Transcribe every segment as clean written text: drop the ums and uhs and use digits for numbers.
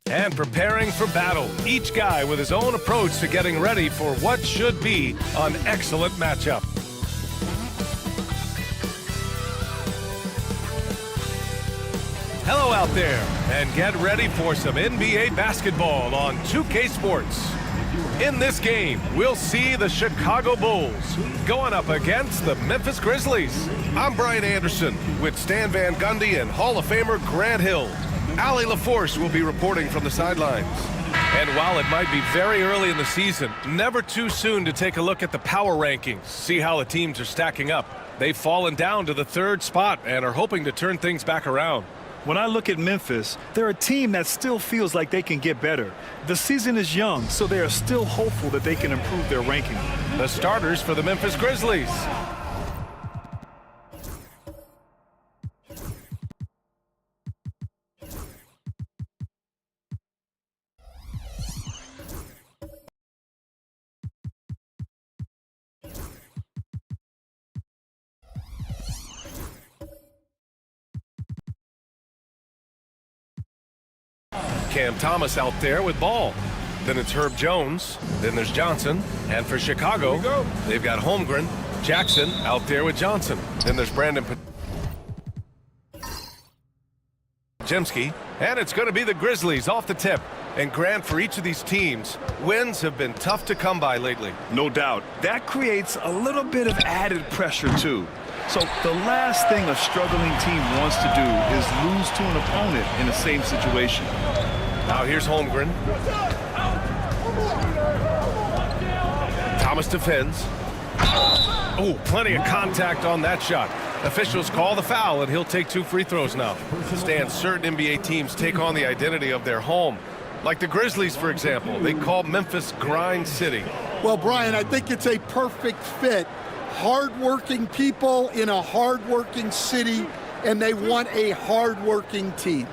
And preparing for battle, each guy with his own approach to getting ready for what should be an excellent matchup. Hello out there, and get ready for some NBA basketball on 2K Sports. In this game, we'll see the Chicago Bulls going up against the Memphis Grizzlies. I'm Brian Anderson with Stan Van Gundy and Hall of Famer Grant Hill. Allie LaForce will be reporting from the sidelines. And while it might be very early in the season, never too soon to take a look at the power rankings, see how the teams are stacking up. They've fallen down to the 3rd spot and are hoping to turn things back around. When I look at Memphis, they're a team that still feels like they can get better. The season is young, so they are still hopeful that they can improve their ranking. The starters for the Memphis Grizzlies. Cam Thomas out there with ball. Then it's Herb Jones. Then there's Johnson. And for Chicago, they've got Holmgren. Jackson out there with Johnson. Then there's Brandon Jemski. And it's going to be the Grizzlies off the tip. And Grant, for each of these teams, wins have been tough to come by lately. No doubt. That creates a little bit of added pressure, too. So the last thing a struggling team wants to do is lose to an opponent in the same situation. Now here's Holmgren. Thomas defends. Oh, plenty of contact on that shot. Officials call the foul, and he'll take 2 free throws now. Stan, certain NBA teams take on the identity of their home. Like the Grizzlies, for example. They call Memphis Grind City. Well, Brian, I think it's a perfect fit. Hard-working people in a hard-working city, and they want a hard-working team.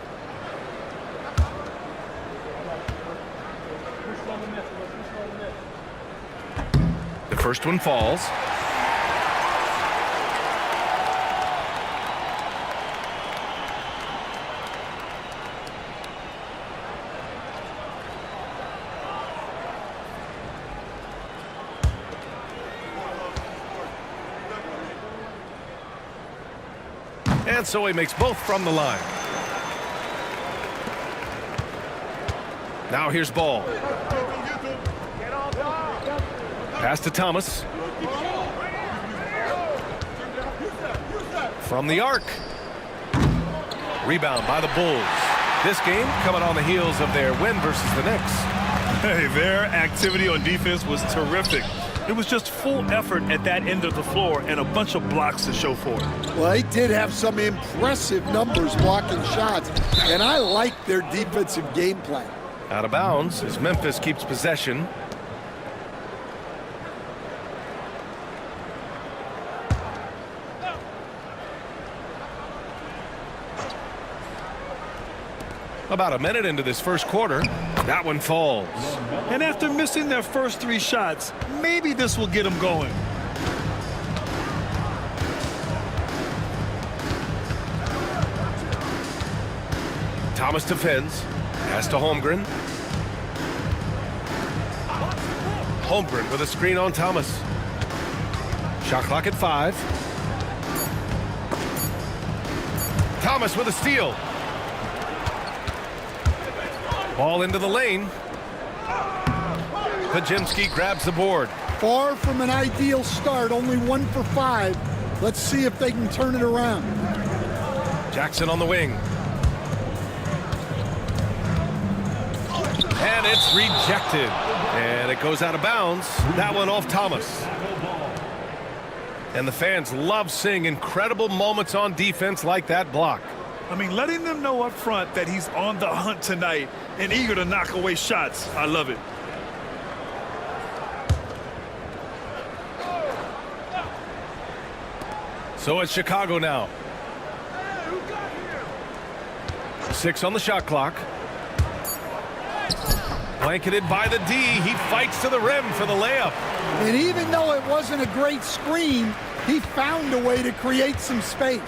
The first one falls. And so he makes both from the line. Now here's Ball. Pass to Thomas. From the arc. Rebound by the Bulls. This game coming on the heels of their win versus the Knicks. Hey, their activity on defense was terrific. It was just full effort at that end of the floor and a bunch of blocks to show for it. Well, they did have some impressive numbers blocking shots, and I like their defensive game plan. Out of bounds as Memphis keeps possession. About a minute into this first quarter, that one falls. And after missing their first 3 shots, maybe this will get them going. Thomas defends. Pass to Holmgren. Holmgren with a screen on Thomas. Shot clock at 5. Thomas with a steal. Ball into the lane. Pajemski grabs the board. Far from an ideal start, only 1 for 5. Let's see if they can turn it around. Jackson on the wing. And it's rejected. And it goes out of bounds. That one off Thomas. And the fans love seeing incredible moments on defense like that block. I mean, letting them know up front that he's on the hunt tonight and eager to knock away shots. I love it. So it's Chicago now. 6 on the shot clock. Blanketed by the D. He fights to the rim for the layup. And even though it wasn't a great screen, he found a way to create some space.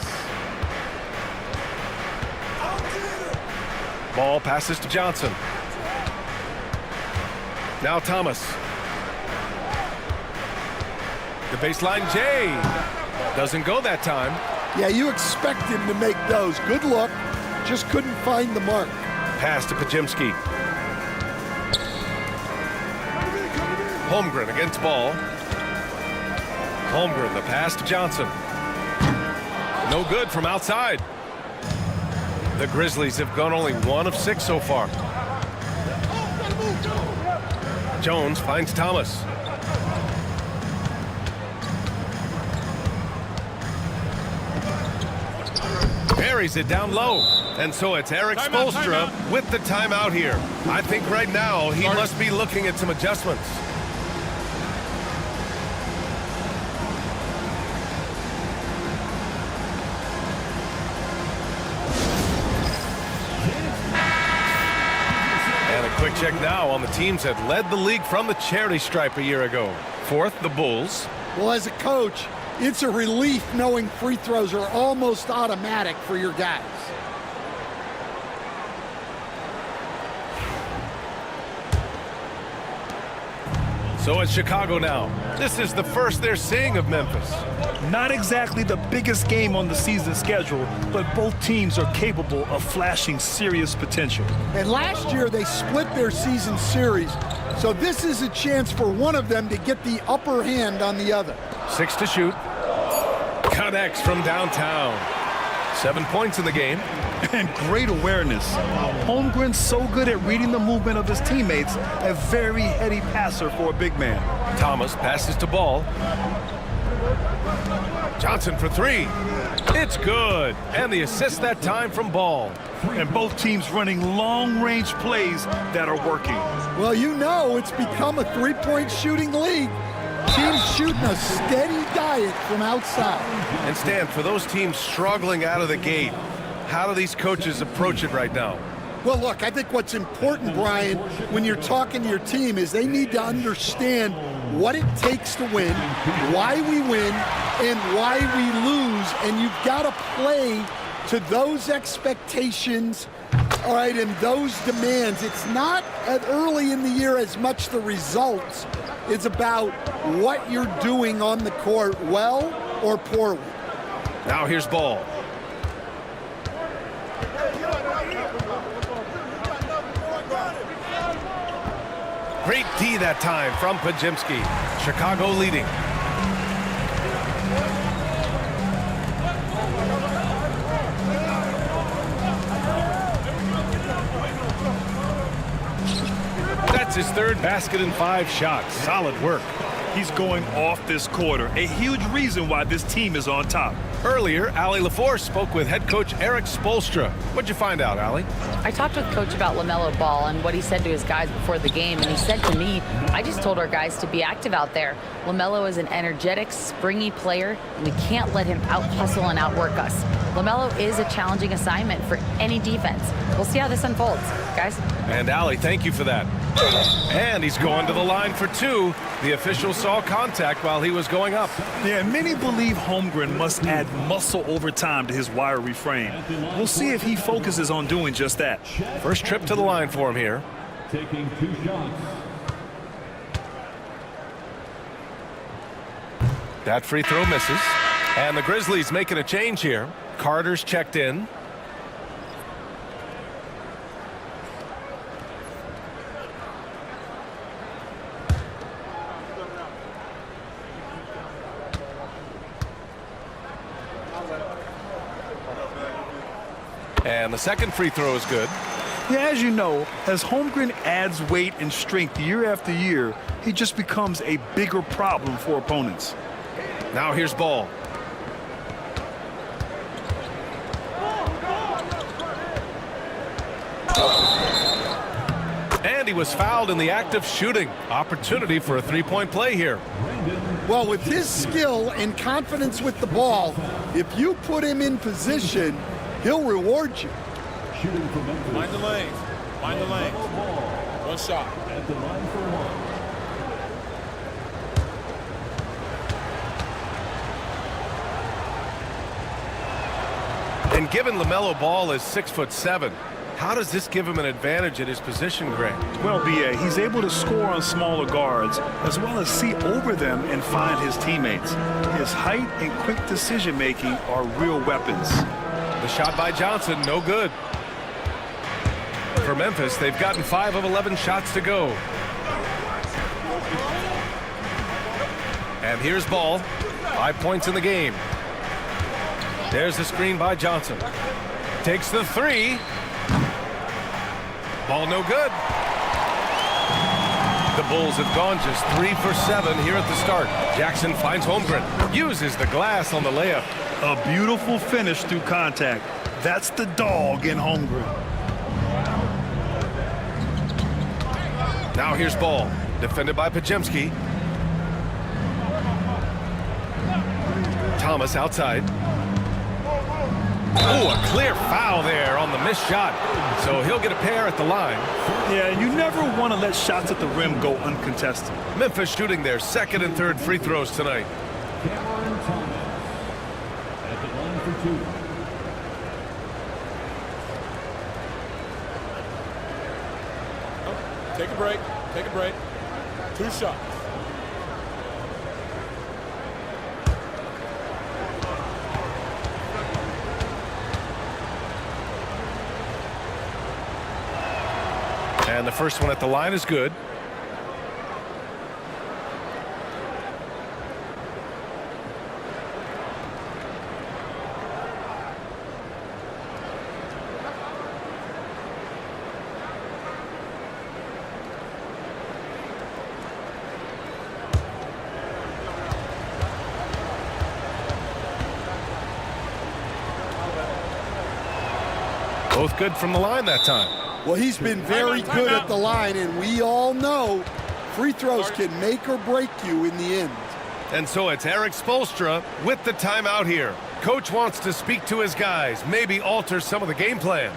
Ball passes to Johnson. Now Thomas. The baseline J. Doesn't go that time. Yeah, you expect him to make those. Good look. Just couldn't find the mark. Pass to Pajimski. Holmgren against ball. Holmgren, the pass to Johnson. No good from outside. The Grizzlies have gone only 1 of 6 so far. Jones finds Thomas. Buries it down low. And so it's Eric Spoelstra with the timeout here. I think right now he must be looking at some adjustments. And a quick check now on the teams that led the league from the charity stripe a year ago. Fourth, the Bulls. Well, as a coach, it's a relief knowing free throws are almost automatic for your guys. So it's Chicago now. This is the first they're seeing of Memphis. Not exactly the biggest game on the season schedule, but both teams are capable of flashing serious potential. And last year they split their season series, so this is a chance for one of them to get the upper hand on the other. 6 to shoot. Connects from downtown. 7 points in the game. And great awareness. Holmgren's so good at reading the movement of his teammates, a very heady passer for a big man. Thomas passes to Ball. Johnson for 3. It's good. And the assist that time from Ball. And both teams running long-range plays that are working. Well, you know it's become a three-point shooting league. Teams shooting a steady diet from outside. And Stan, for those teams struggling out of the gate, how do these coaches approach it right now? Well, look, I think what's important, Brian, when you're talking to your team is they need to understand what it takes to win, why we win, and why we lose. And you've got to play to those expectations, all right, and those demands. It's not early in the year as much the results. It's about what you're doing on the court, well or poorly. Now here's Ball. Great D that time from Pajimski. Chicago leading. That's his third basket in 5 shots. Solid work. He's going off this quarter, a huge reason why this team is on top. Earlier, Allie LaForce spoke with head coach Eric Spoelstra. What'd you find out, Allie? I talked with Coach about LaMelo Ball and what he said to his guys before the game, and he said to me, I just told our guys to be active out there. LaMelo is an energetic, springy player, and we can't let him out-hustle and outwork us. LaMelo is a challenging assignment for any defense. We'll see how this unfolds, guys. And Allie, thank you for that. And he's going to the line for 2. The official saw contact while he was going up. Yeah, many believe Holmgren must add muscle over time to his wiry frame. We'll see if he focuses on doing just that. First trip to the line for him here. Taking 2 shots. That free throw misses. And the Grizzlies making a change here. Carter's checked in. And the second free throw is good. Yeah, as you know, as Holmgren adds weight and strength year after year, he just becomes a bigger problem for opponents. Now here's Ball. And he was fouled in the act of shooting. Opportunity for a three-point play here. Well, with his skill and confidence with the ball, if you put him in position, he'll reward you. Shooting from Memphis. Mind the lane. Mind the lane. One shot. At the line for 1. And given LaMelo Ball is 6'7", How does this give him an advantage at his position, Greg? Well, B.A., he's able to score on smaller guards as well as see over them and find his teammates. His height and quick decision-making are real weapons. The shot by Johnson, no good. For Memphis, they've gotten 5 of 11 shots to go. And here's Ball. 5 points in the game. There's the screen by Johnson. Takes the 3. Ball no good. The Bulls have gone just 3 for 7 here at the start. Jackson finds Holmgren. Uses the glass on the layup. A beautiful finish through contact. That's the dog in Holmgren. Now here's Ball. Defended by Pajemski. Thomas outside. Oh, a clear foul there on the missed shot. So he'll get a pair at the line. Yeah, you never want to let shots at the rim go uncontested. Memphis shooting their second and third free throws tonight. Cameron Thomas at the line for 2. Take a break. Take a break. 2 shots. And the first one at the line is good. Both good from the line that time. Well, he's been very good at the line, and we all know free throws can make or break you in the end. And so it's Eric Spoelstra with the timeout here. Coach wants to speak to his guys, maybe alter some of the game plan.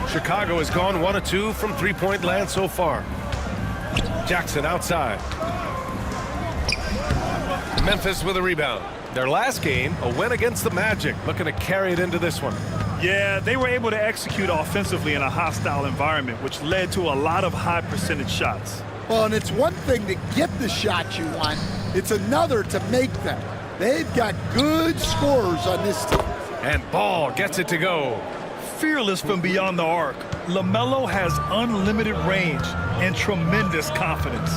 Chicago has gone 1 of 2 from three-point land so far. Jackson outside. Memphis with a rebound. Their last game, a win against the Magic, looking to carry it into this one. Yeah, they were able to execute offensively in a hostile environment, which led to a lot of high percentage shots. Well, and it's one thing to get the shots you want. It's another to make them. They've got good scorers on this team. And Ball gets it to go. Fearless from beyond the arc, LaMelo has unlimited range and tremendous confidence.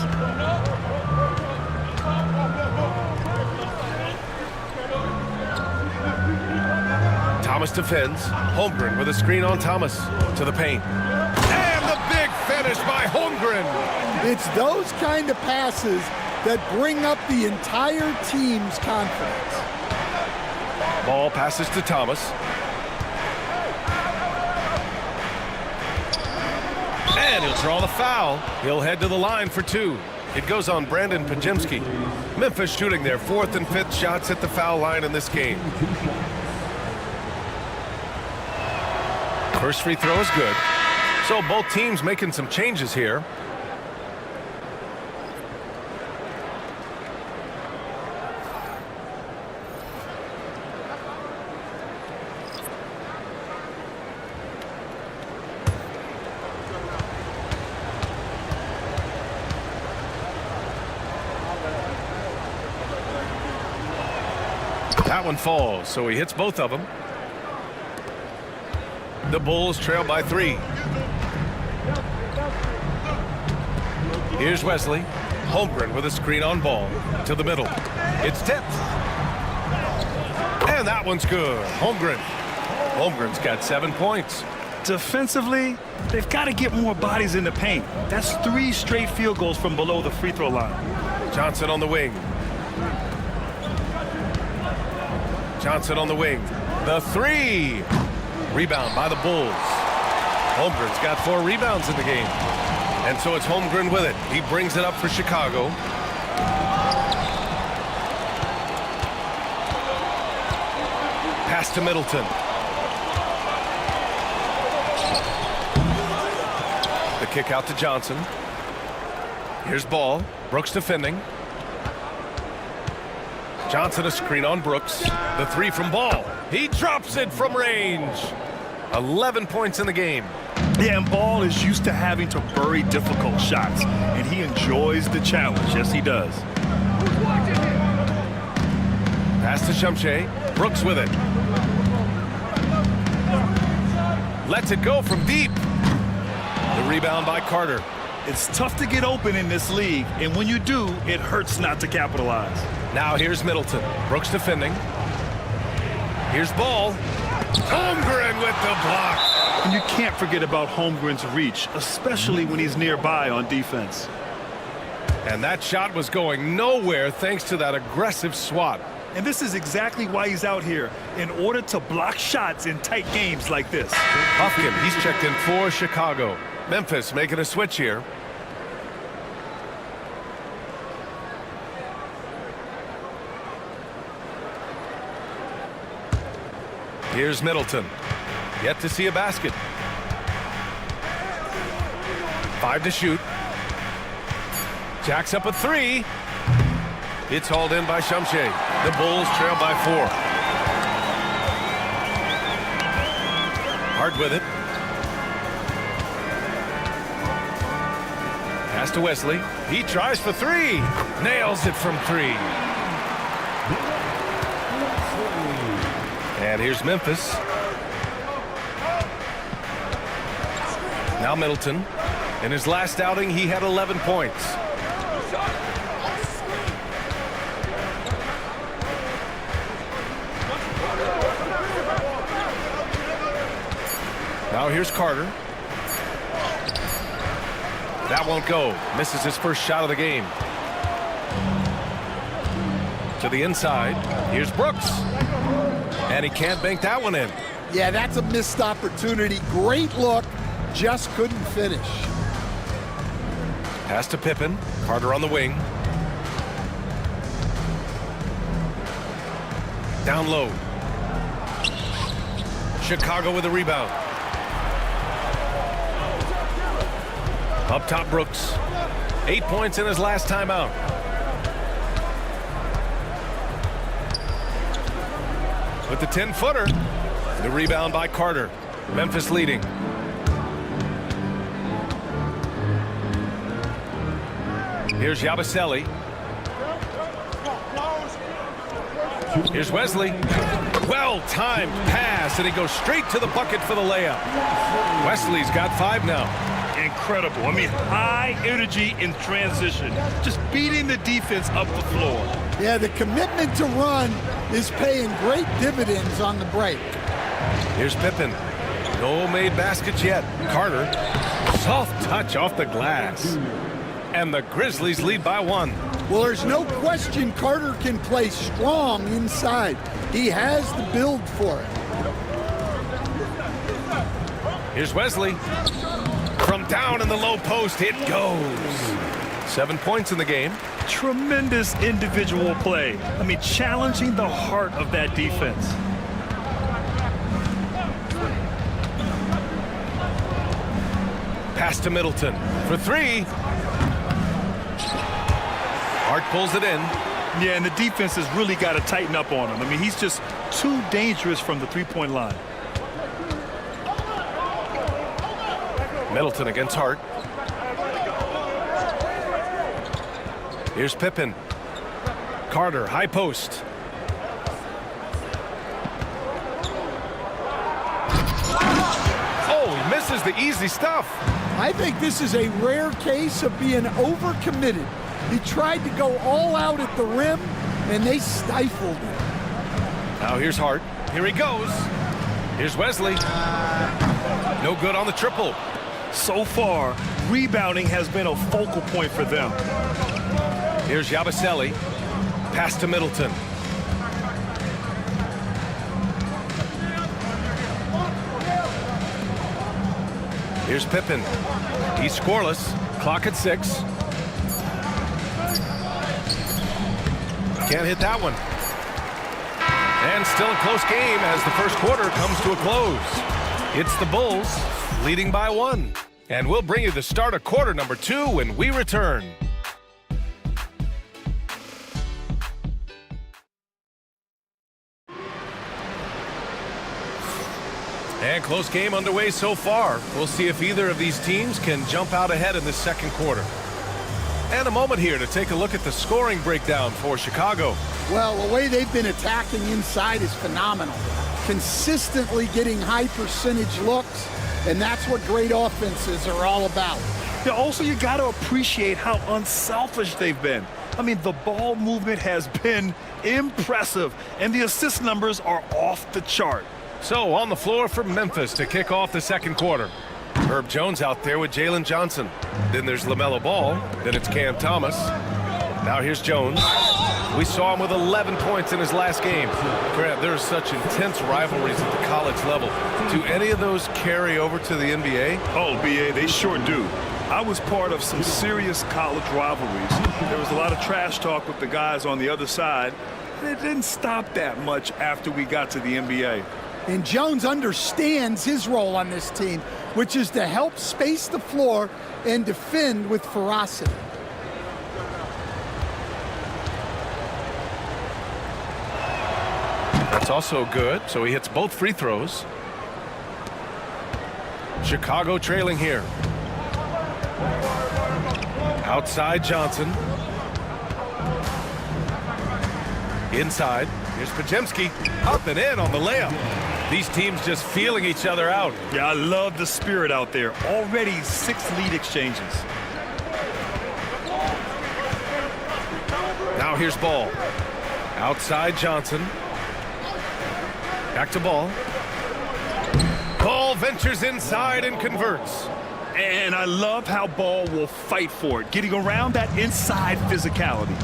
Thomas defends. Holmgren with a screen on Thomas. To the paint. And the big finish by Holmgren. It's those kind of passes that bring up the entire team's confidence. Ball passes to Thomas. And he'll draw the foul. He'll head to the line for 2. It goes on Brandon Pajemski. Memphis shooting their 4th and 5th shots at the foul line in this game. First free throw is good. So both teams making some changes here. That one falls, so he hits both of them. The Bulls trail by 3. Here's Wesley. Holmgren with a screen on Ball. To the middle. It's tipped. And that one's good. Holmgren's got 7 points. Defensively, they've got to get more bodies in the paint. That's 3 straight field goals from below the free throw line. Johnson on the wing. Johnson on the wing. The 3. Rebound by the Bulls. Holmgren's got 4 rebounds in the game. And so it's Holmgren with it. He brings it up for Chicago. Pass to Middleton. The kick out to Johnson. Here's Ball. Brooks defending. Johnson a screen on Brooks. The three from Ball. He drops it from range. 11 points in the game. Yeah, and Ball is used to having to bury difficult shots, and he enjoys the challenge. Yes, he does. Pass to Shumshay. Brooks with it. Lets it go from deep. The rebound by Carter. It's tough to get open in this league, and when you do, it hurts not to capitalize. Now here's Middleton. Brooks defending. Here's Ball. Holmgren with the block. And you can't forget about Holmgren's reach, especially when he's nearby on defense. And that shot was going nowhere thanks to that aggressive swat. And this is exactly why he's out here, in order to block shots in tight games like this. Buffkin, he's checked in for Chicago. Memphis making a switch here. Here's Middleton. Yet to see a basket. 5 to shoot. Jacks up a 3. It's hauled in by Shumshay. The Bulls trail by 4. Hart with it. Pass to Wesley. He tries for 3. Nails it from 3. And here's Memphis. Now Middleton. In his last outing, he had 11 points. Now here's Carter. That won't go. Misses his first shot of the game. To the inside. Here's Brooks. And he can't bank that one in. Yeah, that's a missed opportunity. Great look. Just couldn't finish. Pass to Pippen. Carter on the wing. Down low. Chicago with a rebound. Up top, Brooks. 8 points in his last timeout. With the 10-footer. The rebound by Carter. Memphis leading. Here's Yabusele. Here's Wesley. Well-timed pass, and he goes straight to the bucket for the layup. Wesley's got 5 now. Incredible. I mean, high energy in transition. Just beating the defense up the floor. Yeah, the commitment to run is paying great dividends on the break. Here's Pippen. No made baskets yet. Carter. Soft touch off the glass. And the Grizzlies lead by 1. Well, there's no question Carter can play strong inside. He has the build for it. Here's Wesley. From down in the low post, it goes. 7 points in the game. Tremendous individual play. I mean, challenging the heart of that defense. Pass to Middleton for 3. Hart pulls it in. Yeah, and the defense has really got to tighten up on him. I mean, he's just too dangerous from the three-point line. Middleton against Hart. Here's Pippen. Carter, high post. Oh, he misses the easy stuff. I think this is a rare case of being overcommitted. He tried to go all out at the rim, and they stifled him. Now here's Hart. Here he goes. Here's Wesley. No good on the triple. So far, rebounding has been a focal point for them. Here's Yabusele. Pass to Middleton. Here's Pippen. He's scoreless. Clock at 6. Can't hit that one. And still a close game as the first quarter comes to a close. It's the Bulls leading by 1. And we'll bring you the start of quarter number 2 when we return. And close game underway so far. We'll see if either of these teams can jump out ahead in this second quarter. And a moment here to take a look at the scoring breakdown for Chicago. Well, the way they've been attacking inside is phenomenal. Consistently getting high percentage looks, and that's what great offenses are all about. Yeah, also, you got to appreciate how unselfish they've been. I mean, the ball movement has been impressive, and the assist numbers are off the chart. So on the floor for Memphis to kick off the second quarter. Herb Jones out there with Jalen Johnson. Then there's LaMelo Ball. Then it's Cam Thomas. Now here's Jones. We saw him with 11 points in his last game. Grant, there's such intense rivalries at the college level. Do any of those carry over to the NBA? Oh, BA, they sure do. I was part of some serious college rivalries. There was a lot of trash talk with the guys on the other side. And it didn't stop that much after we got to the NBA. And Jones understands his role on this team, which is to help space the floor and defend with ferocity. That's also good, so he hits both free throws. Chicago trailing here. Outside Johnson. Inside. Here's Podziemski. Up and in on the layup. These teams just feeling each other out. Yeah, I love the spirit out there. Already 6 lead exchanges. Now here's Ball. Outside Johnson. Back to Ball. Ball ventures inside and converts. And I love how Ball will fight for it, getting around that inside physicality.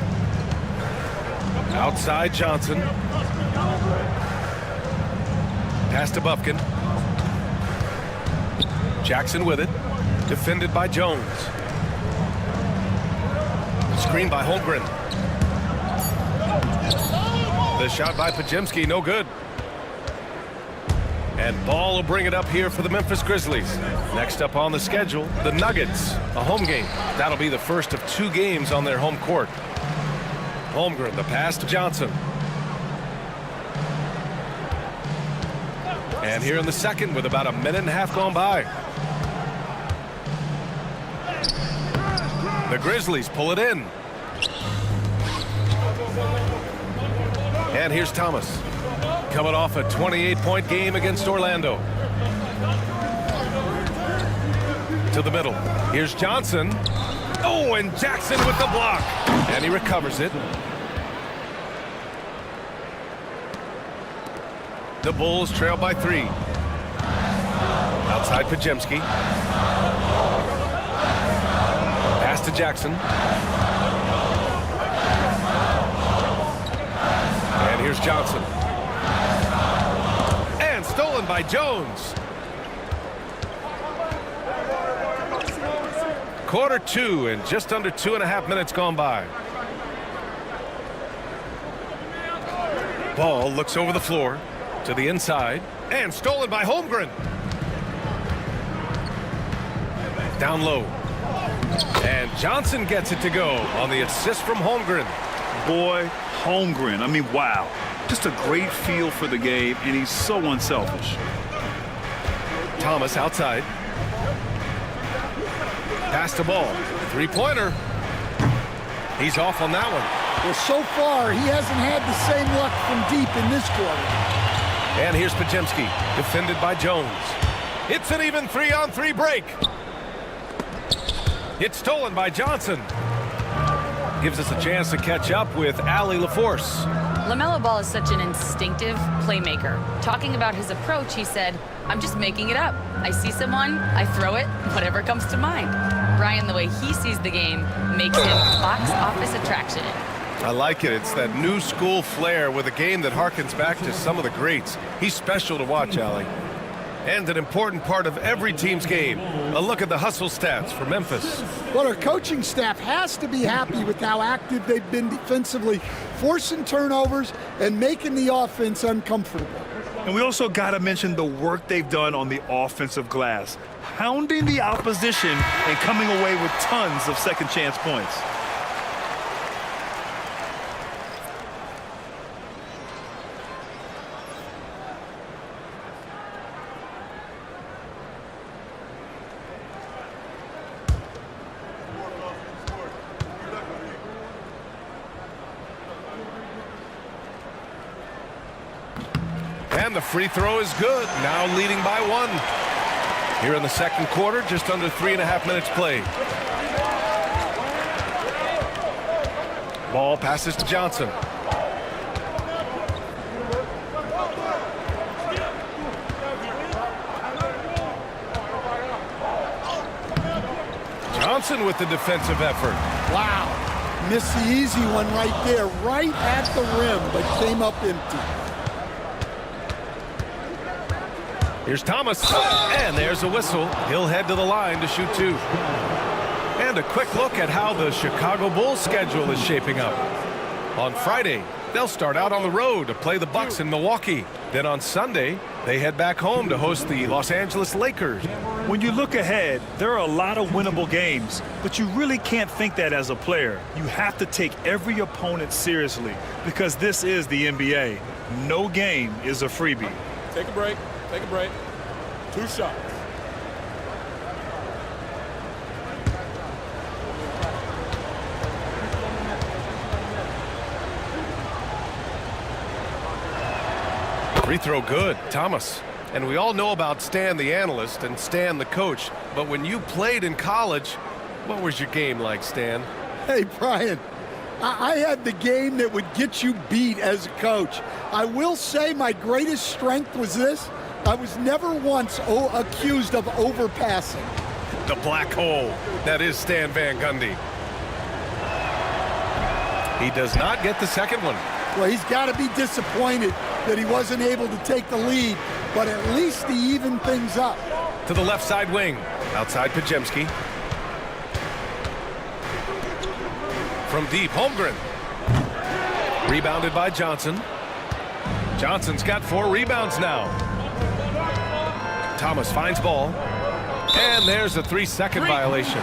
Outside Johnson. Pass to Bufkin. Jackson with it. Defended by Jones. Screen by Holmgren. The shot by Podziemski, no good. And Ball will bring it up here for the Memphis Grizzlies. Next up on the schedule, the Nuggets, a home game. That'll be the first of 2 games on their home court. Holmgren, the pass to Johnson. And here in the second with about a minute and a half gone by. The Grizzlies pull it in. And here's Thomas. Coming off a 28-point game against Orlando. To the middle. Here's Johnson. Oh, and Jackson with the block. And he recovers it. The Bulls trail by 3. Outside Podziemski. Pass to Jackson. And here's Johnson. And stolen by Jones. Quarter 2 and just under 2.5 minutes gone by. Ball looks over the floor to the inside and stolen by Holmgren. Down low. And Johnson gets it to go on the assist from Holmgren. Boy, Holmgren, I mean, wow. Just a great feel for the game, and he's so unselfish. Thomas outside. Pass to Ball. 3-pointer. He's off on that one. Well, so far, he hasn't had the same luck from deep in this quarter. And here's Podziemski, defended by Jones. It's an even 3-on-3 break. It's stolen by Johnson. Gives us a chance to catch up with Allie LaForce. LaMelo Ball is such an instinctive playmaker. Talking about his approach, he said, I'm just making it up. I see someone, I throw it, whatever comes to mind. Brian, the way he sees the game makes him box office attraction. I like it. It's that new school flair with a game that harkens back to some of the greats. He's special to watch, Allie. And an important part of every team's game. A look at the hustle stats for Memphis. Well, our coaching staff has to be happy with how active they've been defensively, forcing turnovers and making the offense uncomfortable. And we also got to mention the work they've done on the offensive glass, hounding the opposition and coming away with tons of second chance points. And the free throw is good, now leading by 1. Here in the second quarter, just under 3.5 minutes played. Ball passes to Johnson. Johnson with the defensive effort. Wow. Missed the easy one right there, right at the rim, but came up empty. Here's Thomas, and there's a whistle. He'll head to the line to shoot 2. And a quick look at how the Chicago Bulls schedule is shaping up. On Friday, they'll start out on the road to play the Bucks in Milwaukee. Then on Sunday, they head back home to host the Los Angeles Lakers. When you look ahead, there are a lot of winnable games, but you really can't think that as a player. You have to take every opponent seriously because this is the NBA. No game is a freebie. Take a break. Take a break. 2 shots. Free throw good, Thomas. And we all know about Stan the analyst and Stan the coach. But when you played in college, what was your game like, Stan? Hey, Brian, I had the game that would get you beat as a coach. I will say my greatest strength was this. I was never once accused of overpassing. The black hole. That is Stan Van Gundy. He does not get the second one. Well, he's got to be disappointed that he wasn't able to take the lead, but at least he evened things up. To the left side wing. Outside Pajemski. From deep, Holmgren. Rebounded by Johnson. Johnson's got 4 rebounds now. Thomas finds ball. And there's a 3-second violation.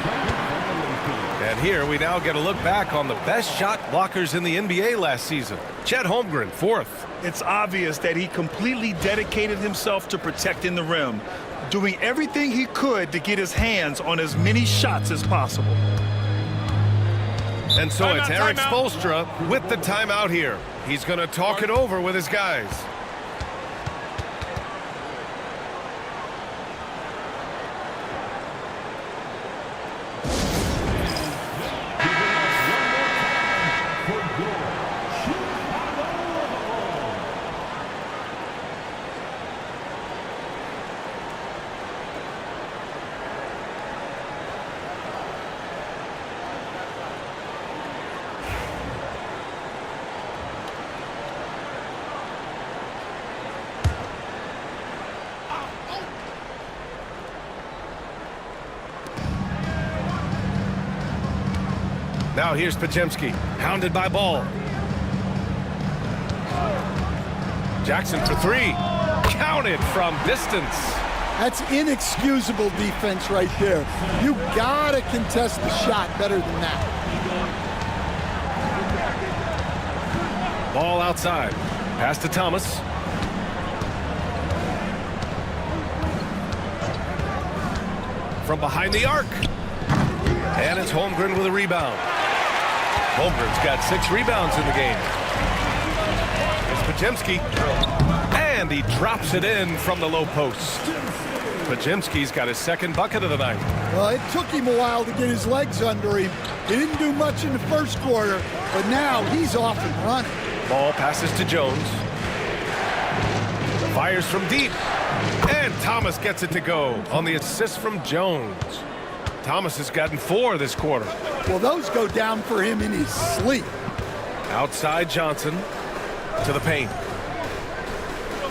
And here we now get a look back on the best shot blockers in the NBA last season. Chet Holmgren, 4th. It's obvious that he completely dedicated himself to protecting the rim, doing everything he could to get his hands on as many shots as possible. And so it's Eric Spoelstra with the timeout here. He's going to talk it over with his guys. Now here's Pajemski, hounded by Ball. Jackson for 3. Counted from distance. That's inexcusable defense right there. You gotta contest the shot better than that. Ball outside. Pass to Thomas. From behind the arc. And it's Holmgren with a rebound. Holmgren's got 6 rebounds in the game. It's Pajemski. And he drops it in from the low post. Pajemski's got his 2nd bucket of the night. Well, it took him a while to get his legs under him. He didn't do much in the first quarter, but now he's off and running. Ball passes to Jones. Fires from deep. And Thomas gets it to go on the assist from Jones. Thomas has gotten 4 this quarter. Well, those go down for him in his sleep. Outside Johnson to the paint.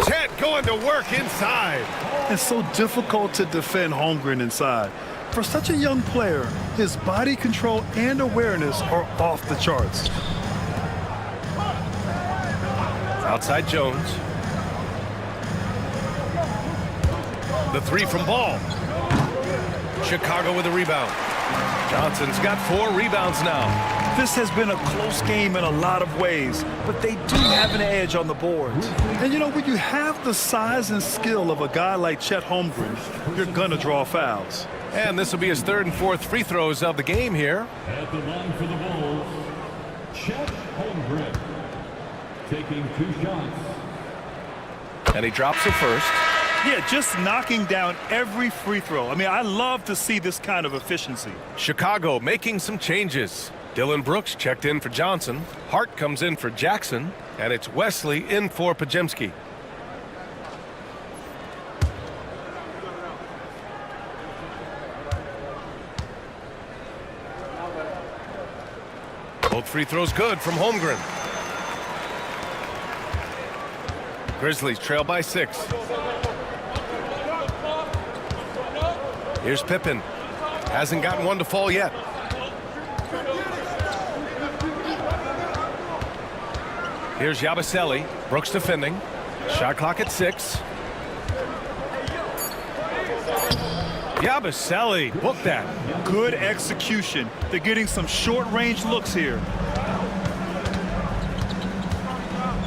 Chet going to work inside. It's so difficult to defend Holmgren inside. For such a young player, his body control and awareness are off the charts. Outside Jones. The three from Ball. Chicago with a rebound. Johnson's got 4 rebounds now. This has been a close game in a lot of ways, but they do have an edge on the boards. And you know, when you have the size and skill of a guy like Chet Holmgren, you're gonna draw fouls. And this will be his 3rd and 4th free throws of the game here. At the line for the Bulls, Chet Holmgren taking 2 shots. And he drops the first. Yeah, just knocking down every free throw. I mean, I love to see this kind of efficiency. Chicago making some changes. Dylan Brooks checked in for Johnson. Hart comes in for Jackson. And it's Wesley in for Pajemski. Both free throws good from Holmgren. Grizzlies trail by 6. Here's Pippen. Hasn't gotten one to fall yet. Here's Yabusele. Brooks defending. Shot clock at 6. Yabusele, book that. Good execution. They're getting some short-range looks here.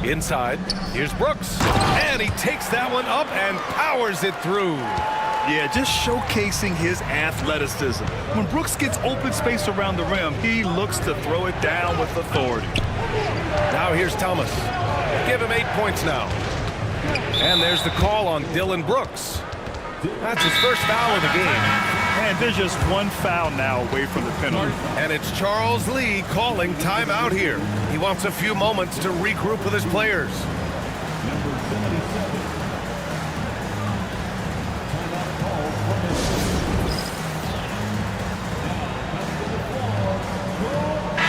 Inside. Here's Brooks. And he takes that one up and powers it through. Yeah, just showcasing his athleticism. When Brooks gets open space around the rim, he looks to throw it down with authority. Now here's Thomas. Give him 8 points now. And there's the call on Dylan Brooks. That's his first foul of the game. And there's just one foul now away from the penalty. And it's Charles Lee calling timeout here. He wants a few moments to regroup with his players.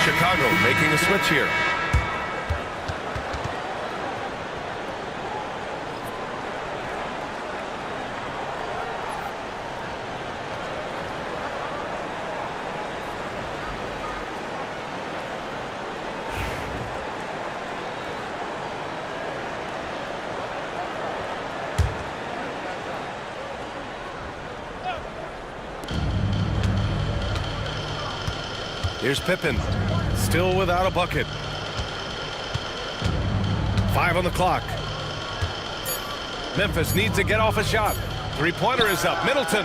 Chicago making a switch here. Here's Pippen, still without a bucket. 5 on the clock. Memphis needs to get off a shot. 3-pointer is up. Middleton.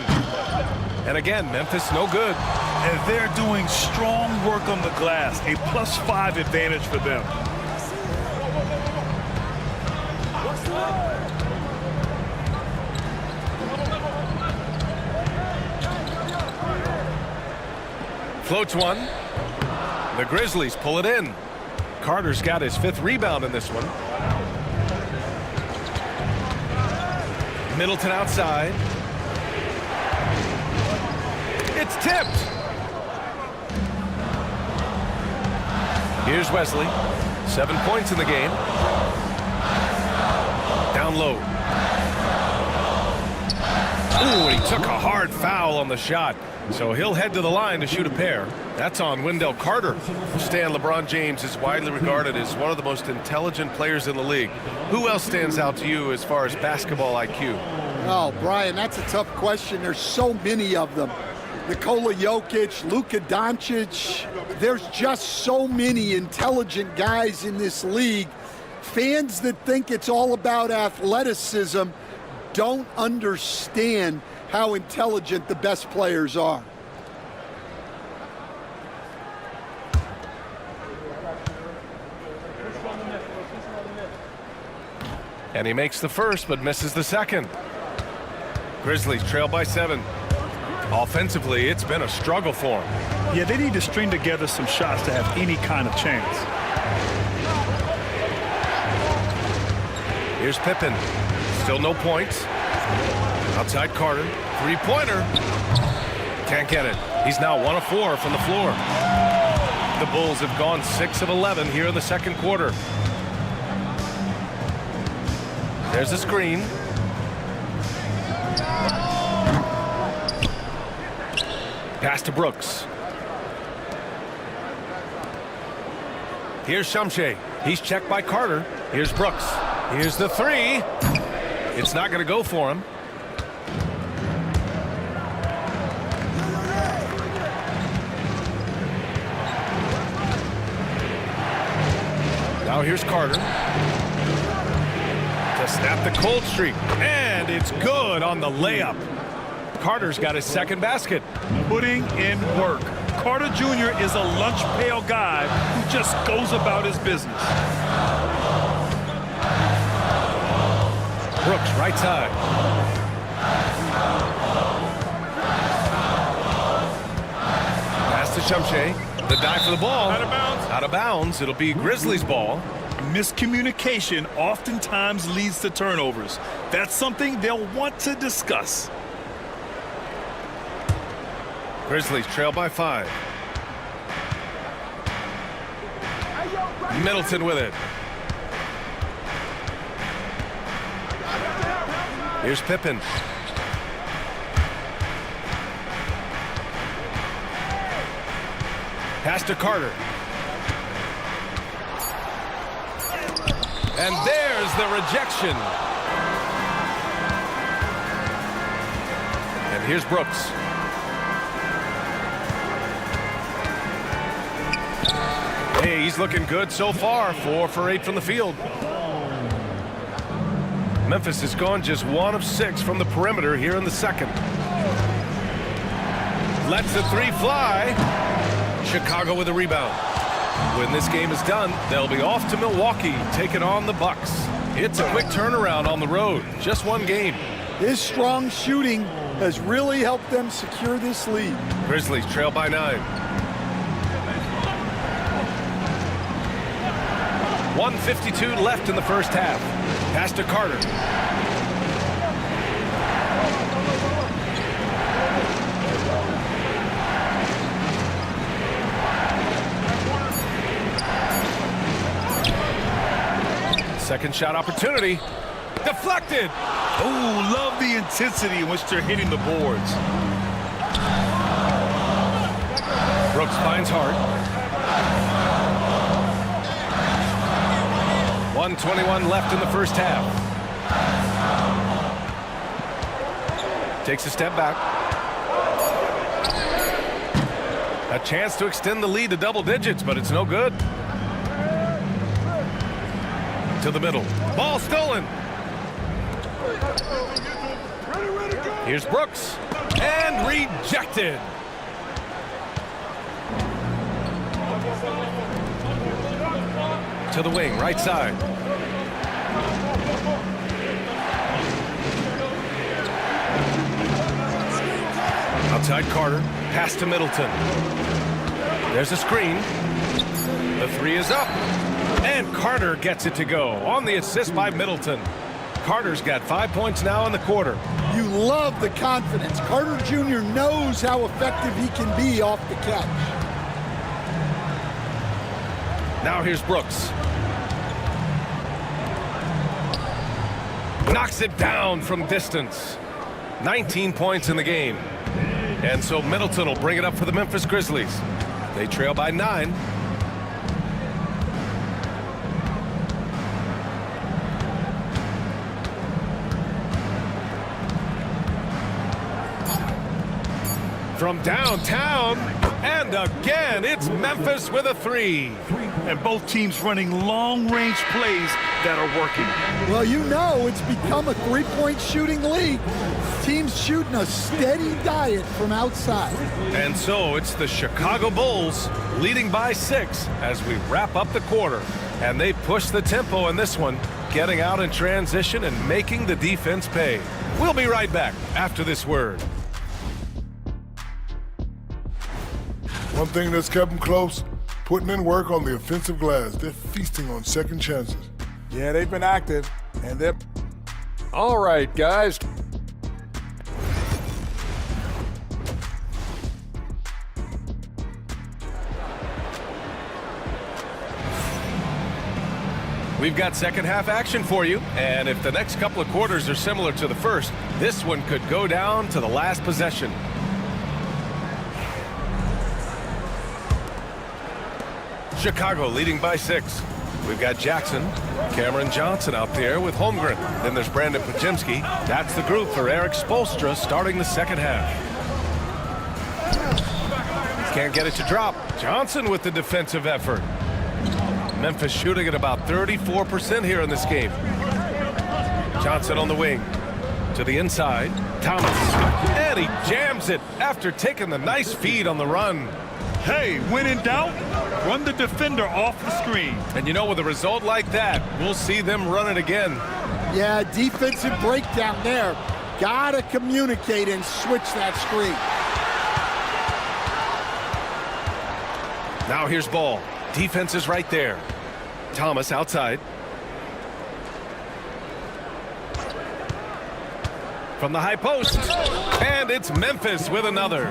And again, Memphis no good. And they're doing strong work on the glass. A +5 advantage for them. Floats one. The Grizzlies pull it in. Carter's got his 5th rebound in this one. Middleton outside. It's tipped. Here's Wesley. 7 points in the game. Down low. Ooh, and he took a hard foul on the shot. So he'll head to the line to shoot a pair. That's on Wendell Carter. Stan, LeBron James is widely regarded as one of the most intelligent players in the league. Who else stands out to you as far as basketball IQ? Oh, Brian, that's a tough question. There's so many of them. Nikola Jokic, Luka Doncic. There's just so many intelligent guys in this league. Fans that think it's all about athleticism don't understand how intelligent the best players are. And he makes the first but misses the second. Grizzlies trail by 7. Offensively, it's been a struggle for him. Yeah, they need to string together some shots to have any kind of chance. Here's Pippen. Still no points. Outside Carter. 3-pointer. Can't get it. He's now 1 of 4 from the floor. The Bulls have gone 6 of 11 here in the second quarter. There's a screen. Pass to Brooks. Here's Shumshay. He's checked by Carter. Here's Brooks. Here's the three. It's not going to go for him. Now here's Carter to snap the cold streak. And it's good on the layup. Carter's got his second basket. Putting in work. Carter Jr. is a lunch pail guy who just goes about his business. Brooks, right side. Pass to Shumshay. The dive for the ball. Out of bounds. Out of bounds. It'll be Grizzlies ball. Miscommunication oftentimes leads to turnovers. That's something they'll want to discuss. Grizzlies trail by 5. Middleton with it. Here's Pippen. Pass to Carter. And there's the rejection. And here's Brooks. Hey, he's looking good so far. 4 for 8 from the field. Memphis has gone just 1 of 6 from the perimeter here in the second. Lets the three fly. Chicago with a rebound. When this game is done, they'll be off to Milwaukee, taking on the Bucks. It's a quick turnaround on the road. Just 1 game. His strong shooting has really helped them secure this lead. Grizzlies trail by 9. 1:52 left in the first half. Pass to Carter. Second shot opportunity. Deflected. Oh, love the intensity in which they're hitting the boards. Brooks finds Hart. 1:21 left in the first half. Takes a step back. A chance to extend the lead to double digits, but it's no good. To the middle. Ball stolen. Here's Brooks. And rejected. To the wing, right side. Outside Carter. Pass to Middleton. There's a screen. The three is up. And Carter gets it to go on the assist by Middleton. Carter's got 5 points now in the quarter. You love the confidence. Carter Jr. knows how effective he can be off the catch. Now here's Brooks. Knocks it down from distance. 19 points in the game. And so Middleton will bring it up for the Memphis Grizzlies. They trail by 9. From downtown, and again, it's Memphis with a 3. And both teams running long-range plays that are working. Well, you know it's become a three-point shooting league. Teams shooting a steady diet from outside. And so it's the Chicago Bulls leading by 6 as we wrap up the quarter. And they push the tempo in this one, getting out in transition and making the defense pay. We'll be right back after this word. One thing that's kept them close, putting in work on the offensive glass. They're feasting on second chances. Yeah, they've been active, and they're... All right, guys. We've got second half action for you, and if the next couple of quarters are similar to the first, this one could go down to the last possession. Chicago leading by 6. We've got Jackson, Cameron Johnson out there with Holmgren. Then there's Brandon Pajemski. That's the group for Eric Spoelstra starting the second half. Can't get it to drop. Johnson with the defensive effort. Memphis shooting at about 34% here in this game. Johnson on the wing. To the inside. Thomas. And he jams it after taking the nice feed on the run. Hey, when in doubt, run the defender off the screen. And you know, with a result like that, we'll see them run it again. Yeah, defensive breakdown there. Gotta communicate and switch that screen. Now here's ball. Defense is right there. Thomas outside. From the high post. And it's Memphis with another.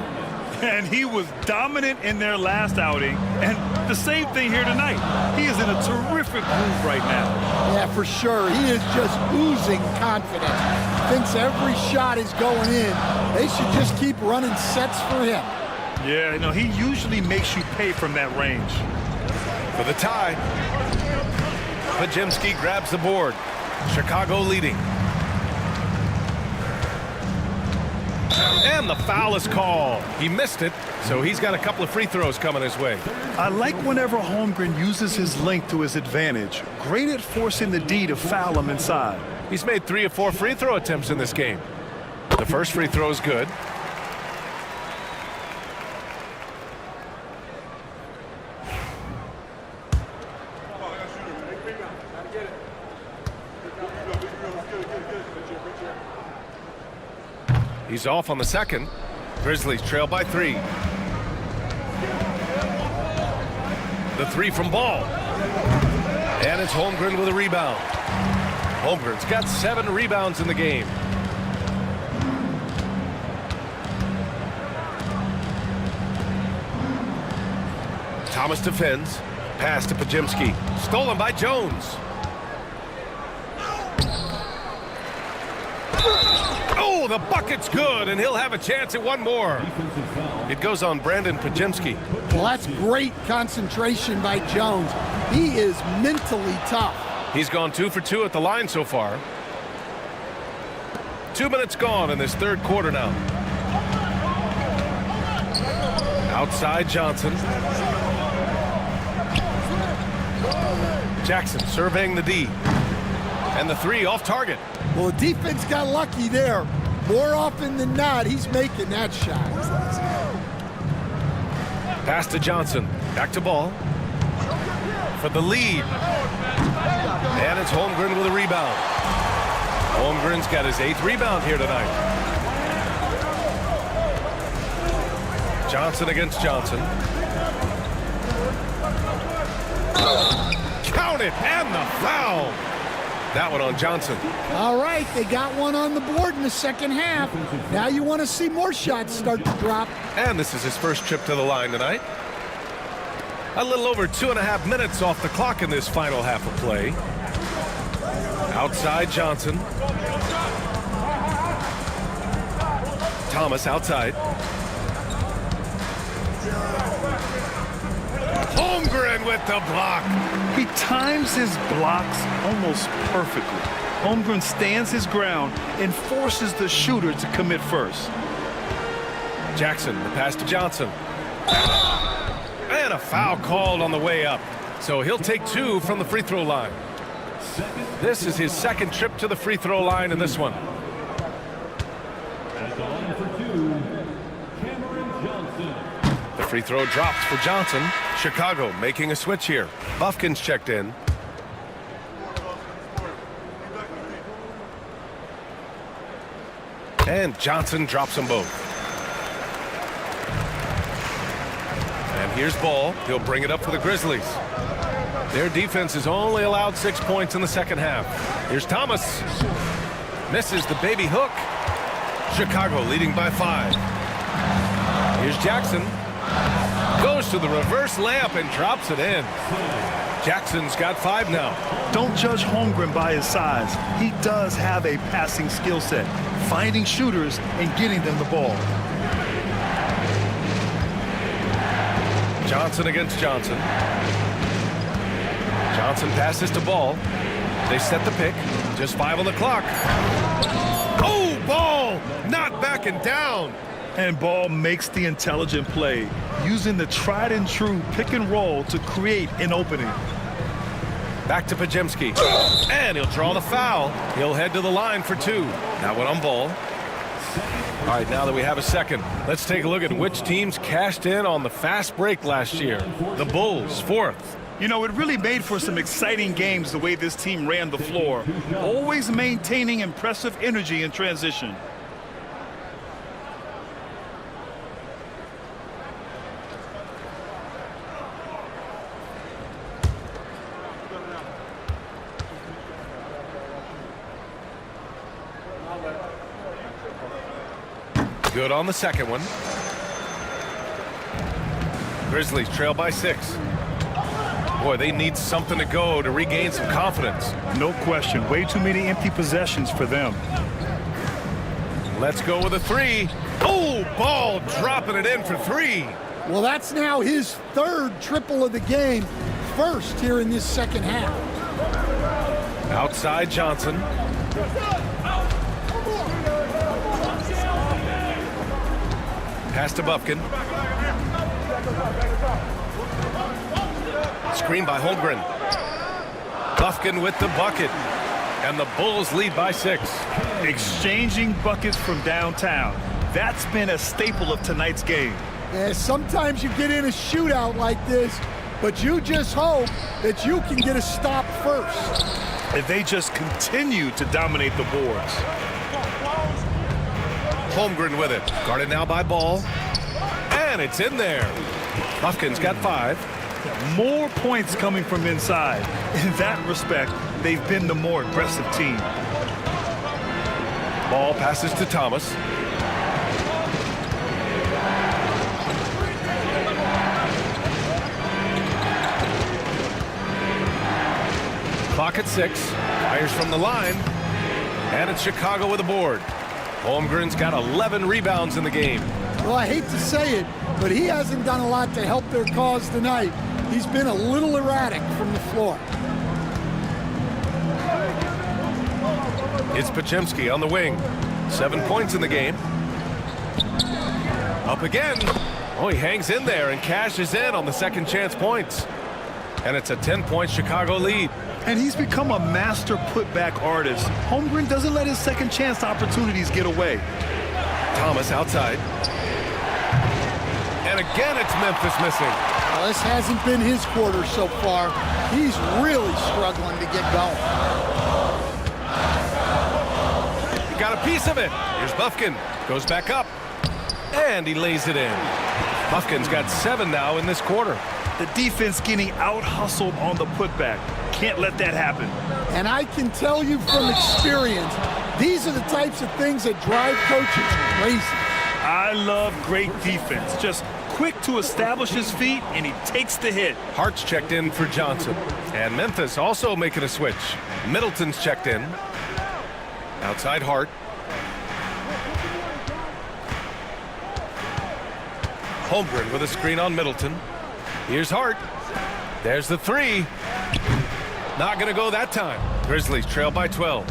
And he was dominant in their last outing. And the same thing here tonight. He is in a terrific groove right now. Yeah, for sure. He is just oozing confidence. Thinks every shot is going in. They should just keep running sets for him. Yeah, no, he usually makes you pay from that range. For the tie. Pajemski grabs the board. Chicago leading. And the foul is called. He missed it, so he's got a couple of free throws coming his way. I like whenever Holmgren uses his length to his advantage. Great at forcing the D to foul him inside. He's made 3 or 4 free throw attempts in this game. The first free throw is good. He's off on the second. Grizzlies trail by 3. The 3 from Ball. And it's Holmgren with a rebound. Holmgren's got 7 rebounds in the game. Thomas defends. Pass to Pajemski. Stolen by Jones. Oh, the bucket's good, and he'll have a chance at one more. It goes on Brandon Pajemski. Well, that's great concentration by Jones. He is mentally tough. He's gone 2 for 2 at the line so far. 2 minutes gone in this third quarter now. Outside Johnson. Jackson surveying the D. And the 3 off target. Well, the defense got lucky there. More often than not, he's making that shot. Pass to Johnson. Back to Ball. For the lead. And it's Holmgren with a rebound. Holmgren's got his 8th rebound here tonight. Johnson against Johnson. Count it, and the foul. That one on Johnson. All right, they got one on the board in the second half. Now you want to see more shots start to drop. And this is his first trip to the line tonight. A little over 2.5 minutes off the clock in this final half of play. Outside Johnson. Thomas outside. Holmgren with the block. He times his blocks almost perfectly. Holmgren stands his ground and forces the shooter to commit first. Jackson, the pass to Johnson. And a foul called on the way up. So he'll take 2 from the free throw line. This is his second trip to the free throw line in this one. At the line for 2, Cameron Johnson. The free throw drops for Johnson. Chicago making a switch here. Buffkin's checked in. And Johnson drops them both. And here's Ball. He'll bring it up for the Grizzlies. Their defense has only allowed 6 points in the second half. Here's Thomas. Misses the baby hook. Chicago leading by 5. Here's Jackson. Goes to the reverse layup and drops it in. Jackson's got 5 now. Don't judge Holmgren by his size. He does have a passing skill set, finding shooters and getting them the ball. Johnson against Johnson. Johnson passes to Ball. They set the pick. Just 5 on the clock. Oh, Ball! Not backing down. And Ball makes the intelligent play, using the tried and true pick and roll to create an opening. Back to Pajemski. And he'll draw the foul. He'll head to the line for 2. That one on Ball. All right, now that we have a second, let's take a look at which teams cashed in on the fast break last year. The Bulls, 4th. You know, it really made for some exciting games the way this team ran the floor, always maintaining impressive energy in transition. Good on the second one. Grizzlies trail by 6. Boy, they need something to go to regain some confidence. No question. Way too many empty possessions for them. Let's go with a 3. Oh, Ball dropping it in for 3. Well, that's now his 3rd triple of the game, 1st here in this second half. Outside Johnson. Pass to Bufkin. Screen by Holmgren. Bufkin with the bucket. And the Bulls lead by 6. Exchanging buckets from downtown. That's been a staple of tonight's game. Yeah, sometimes you get in a shootout like this, but you just hope that you can get a stop first. And they just continue to dominate the boards. Holmgren with it. Guarded now by Ball. And it's in there. Bufkin's got 5. More points coming from inside. In that respect, they've been the more aggressive team. Ball passes to Thomas. Clock at 6. Fires from the line. And it's Chicago with a board. Holmgren's got 11 rebounds in the game. Well, I hate to say it, but he hasn't done a lot to help their cause tonight. He's been a little erratic from the floor. It's Pajemski on the wing. 7 points in the game. Up again. Oh, he hangs in there and cashes in on the second chance points. And it's a 10-point Chicago lead. And he's become a master putback artist. Holmgren doesn't let his second chance opportunities get away. Thomas outside. And again, it's Memphis missing. Well, this hasn't been his quarter so far. He's really struggling to get going. He got a piece of it. Here's Bufkin. Goes back up. And he lays it in. Bufkin's got 7 now in this quarter. The defense getting out-hustled on the putback. Can't let that happen. And I can tell you from experience, these are the types of things that drive coaches crazy. I love great defense. Just quick to establish his feet, and he takes the hit. Hart's checked in for Johnson. And Memphis also making a switch. Middleton's checked in. Outside Hart. Holmgren with a screen on Middleton. Here's Hart. There's the 3. Not going to go that time. Grizzlies trail by 12.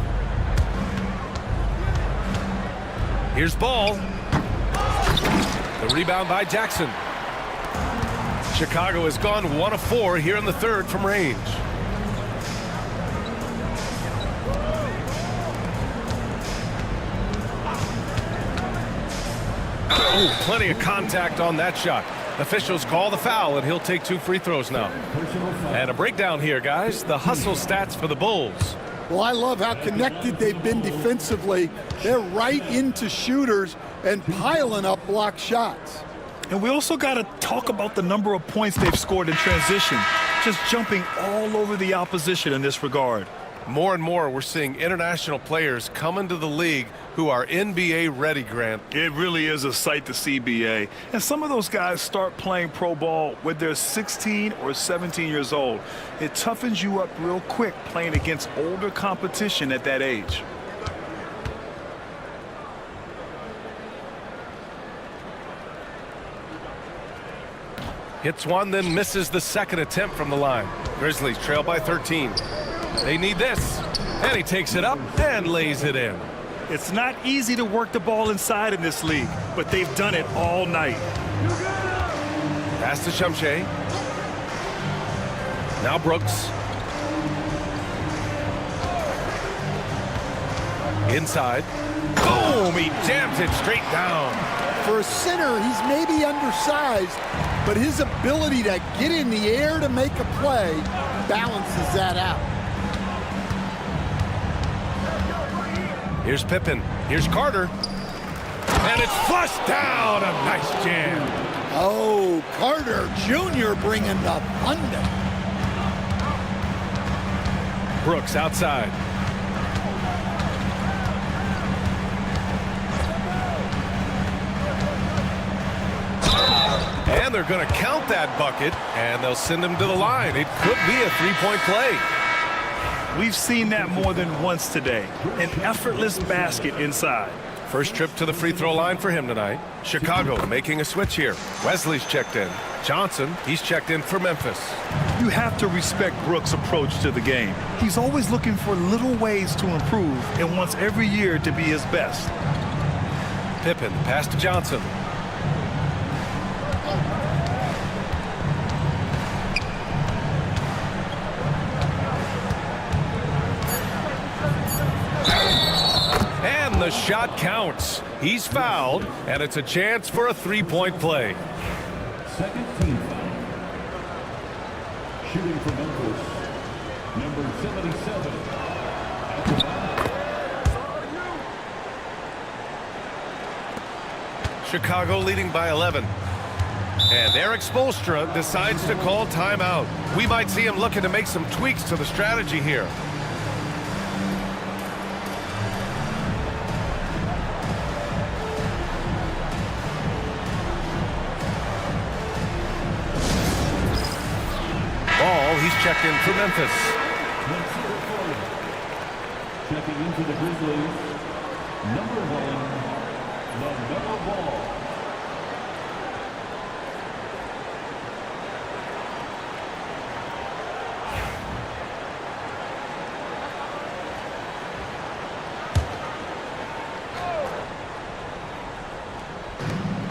Here's Ball. The rebound by Jackson. Chicago has gone 1 of 4 here in the 3rd from range. Oh, plenty of contact on that shot. Officials call the foul, and he'll take 2 free throws now. And a breakdown here, guys. The hustle stats for the Bulls. Well, I love how connected they've been defensively. They're right into shooters and piling up block shots. And we also got to talk about the number of points they've scored in transition. Just jumping all over the opposition in this regard. More and more, we're seeing international players come into the league who are NBA ready, Grant. It really is a sight to see, BA. And some of those guys start playing pro ball when they're 16 or 17 years old. It toughens you up real quick playing against older competition at that age. Hits one, then misses the second attempt from the line. Grizzlies trail by 13. They need this. And he takes it up and lays it in. It's not easy to work the ball inside in this league, but they've done it all night. Pass to Shumshay. Now Brooks. Inside. Boom! He jams it straight down. For a center, he's maybe undersized, but his ability to get in the air to make a play balances that out. Here's Pippen. Here's Carter. And it's flushed down. A nice jam. Oh, Carter Jr. bringing the thunder. Brooks outside. And they're going to count that bucket, and they'll send him to the line. It could be a three-point play. We've seen that more than once today. An effortless basket inside. First trip to the free throw line for him tonight. Chicago making a switch here. Wesley's checked in. Johnson, he's checked in for Memphis. You have to respect Brooks' approach to the game. He's always looking for little ways to improve and wants every year to be his best. Pippen, pass to Johnson. The shot counts. He's fouled, and it's a chance for a three-point play. Second team foul. Shooting for Memphis, number 77. Chicago leading by 11. And Eric Spoelstra decides to call timeout. We might see him looking to make some tweaks to the strategy here. He's checked in for Memphis. Checking into the Grizzlies, number 1, LaMelo Ball.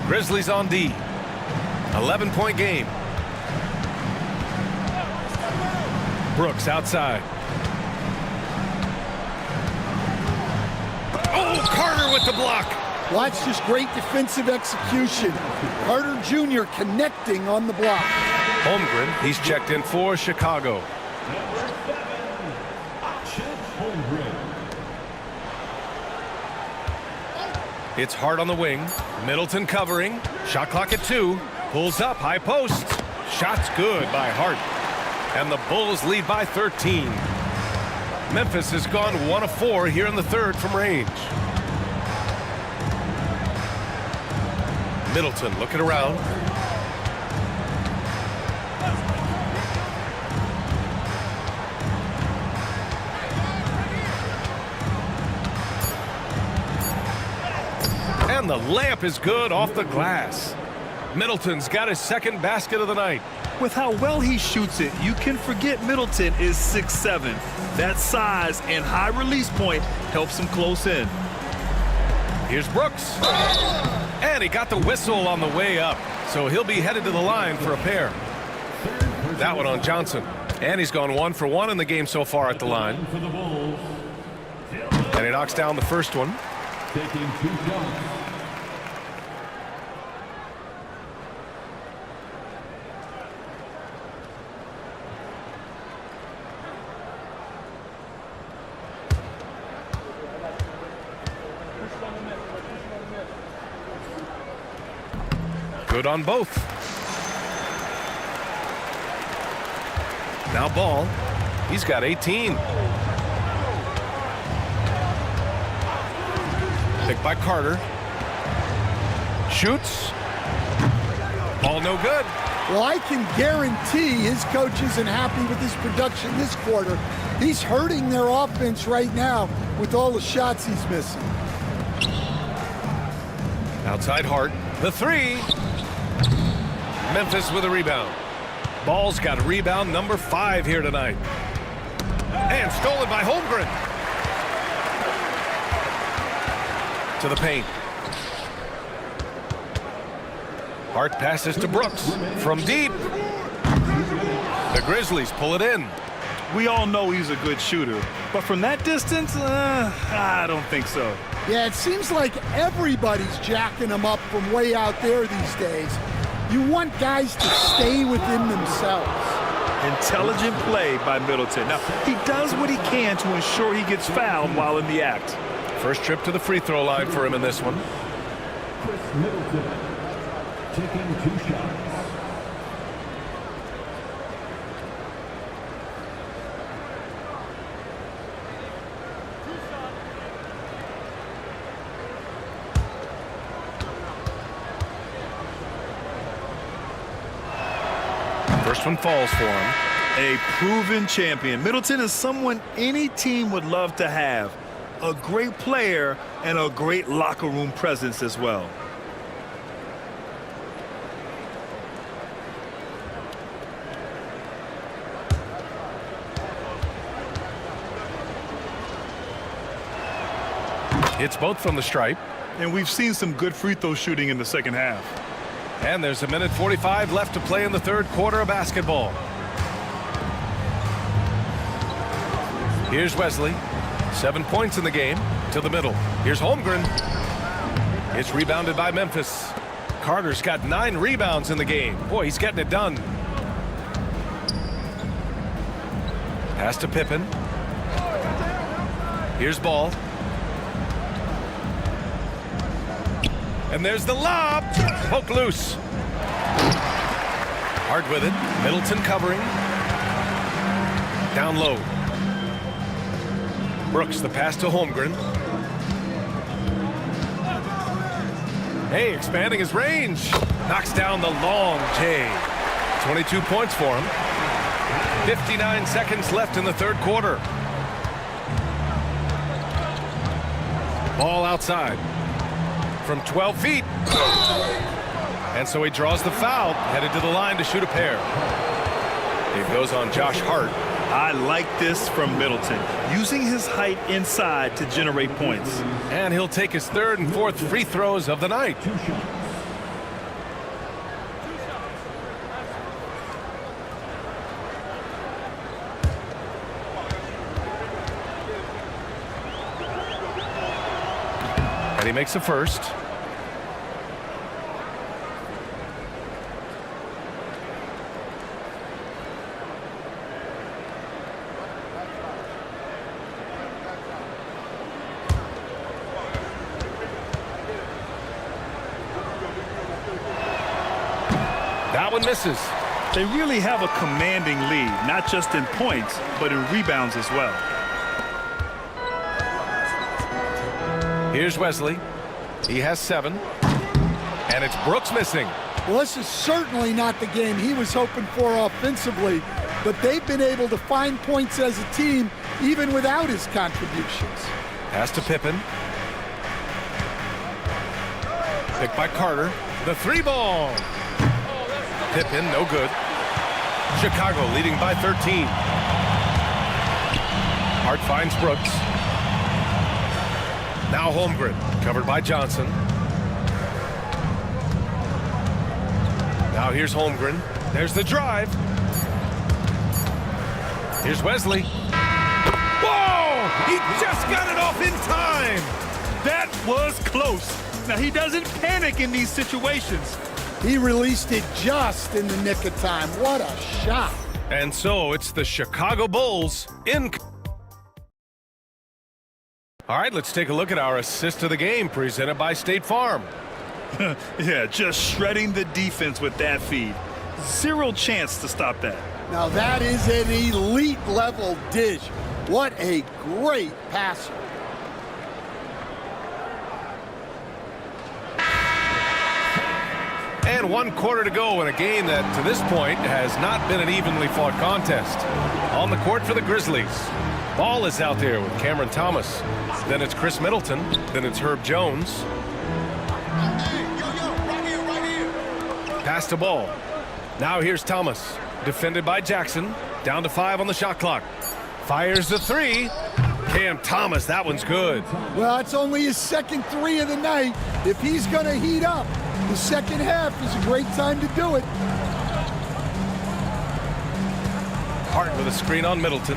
Grizzlies on D. 11-point game. Brooks outside. Oh, Carter with the block. Watch this great defensive execution. Carter Jr. connecting on the block. Holmgren, he's checked in for Chicago. Number 7, Chet Holmgren. It's Hart on the wing. Middleton covering. Shot clock at 2. Pulls up, high post. Shot's good by Hart. And the Bulls lead by 13. Memphis has gone 1 of 4 here in the third from range. Middleton looking around. And the layup is good off the glass. Middleton's got his second basket of the night. With how well he shoots it, you can forget Middleton is 6'7". That size and high release point helps him close in. Here's Brooks. And he got the whistle on the way up, so he'll be headed to the line for a pair. That one on Johnson. And he's gone 1 for 1 in the game so far at the line. And he knocks down the first one. Taking 2 shots. Good on both. Now Ball. He's got 18. Picked by Carter. Shoots. Ball no good. Well, I can guarantee his coach isn't happy with his production this quarter. He's hurting their offense right now with all the shots he's missing. Outside Hart. The three. Memphis with a rebound. Ball's got rebound number 5 here tonight. And stolen by Holmgren. To the paint. Hart passes to Brooks from deep. The Grizzlies pull it in. We all know he's a good shooter, but from that distance, I don't think so. Yeah, it seems like everybody's jacking him up from way out there these days. You want guys to stay within themselves. Intelligent play by Middleton. Now, he does what he can to ensure he gets fouled while in the act. First trip to the free throw line for him in this one. Chris Middleton taking 2 shots. First one falls for him. A proven champion. Middleton is someone any team would love to have. A great player and a great locker room presence as well. It's both from the stripe. And we've seen some good free throw shooting in the second half. And there's 1:45 left to play in the third quarter of basketball. Here's Wesley. 7 points in the game. To the middle. Here's Holmgren. It's rebounded by Memphis. Carter's got 9 rebounds in the game. Boy, he's getting it done. Pass to Pippen. Here's Ball. And there's the lob. Poke loose. Hard with it. Middleton covering. Down low. Brooks, the pass to Holmgren. Hey, expanding his range. Knocks down the long J. 22 points for him. 59 seconds left in the third quarter. Ball outside. From 12 feet. And so he draws the foul, headed to the line to shoot a pair. It goes on Josh Hart. I like this from Middleton, using his height inside to generate points. And he'll take his third and fourth free throws of the night. 2 shots. And he makes the first. That one misses. They really have a commanding lead, not just in points, but in rebounds as well. Here's Wesley. He has 7. And it's Brooks missing. Well, this is certainly not the game he was hoping for offensively, but they've been able to find points as a team even without his contributions. Pass to Pippen. Picked by Carter. The 3-ball. Pippen, no good. Chicago leading by 13. Hart finds Brooks. Now Holmgren, covered by Johnson. Now here's Holmgren. There's the drive. Here's Wesley. Whoa! He just got it off in time! That was close. Now, he doesn't panic in these situations. He released it just in the nick of time. What a shot. And so it's the Chicago Bulls in. All right, let's take a look at our assist of the game presented by State Farm. Yeah, just shredding the defense with that feed. Zero chance to stop that. Now that is an elite level dish. What a great passer. And 1 quarter to go in a game that, to this point, has not been an evenly fought contest. On the court for the Grizzlies. Ball is out there with Cameron Thomas. Then it's Chris Middleton. Then it's Herb Jones. Pass to Ball. Now here's Thomas. Defended by Jackson. Down to 5 on the shot clock. Fires the 3. Cam Thomas, that one's good. Well, it's only his second 3 of the night. If he's going to heat up, the second half is a great time to do it. Hart with a screen on Middleton.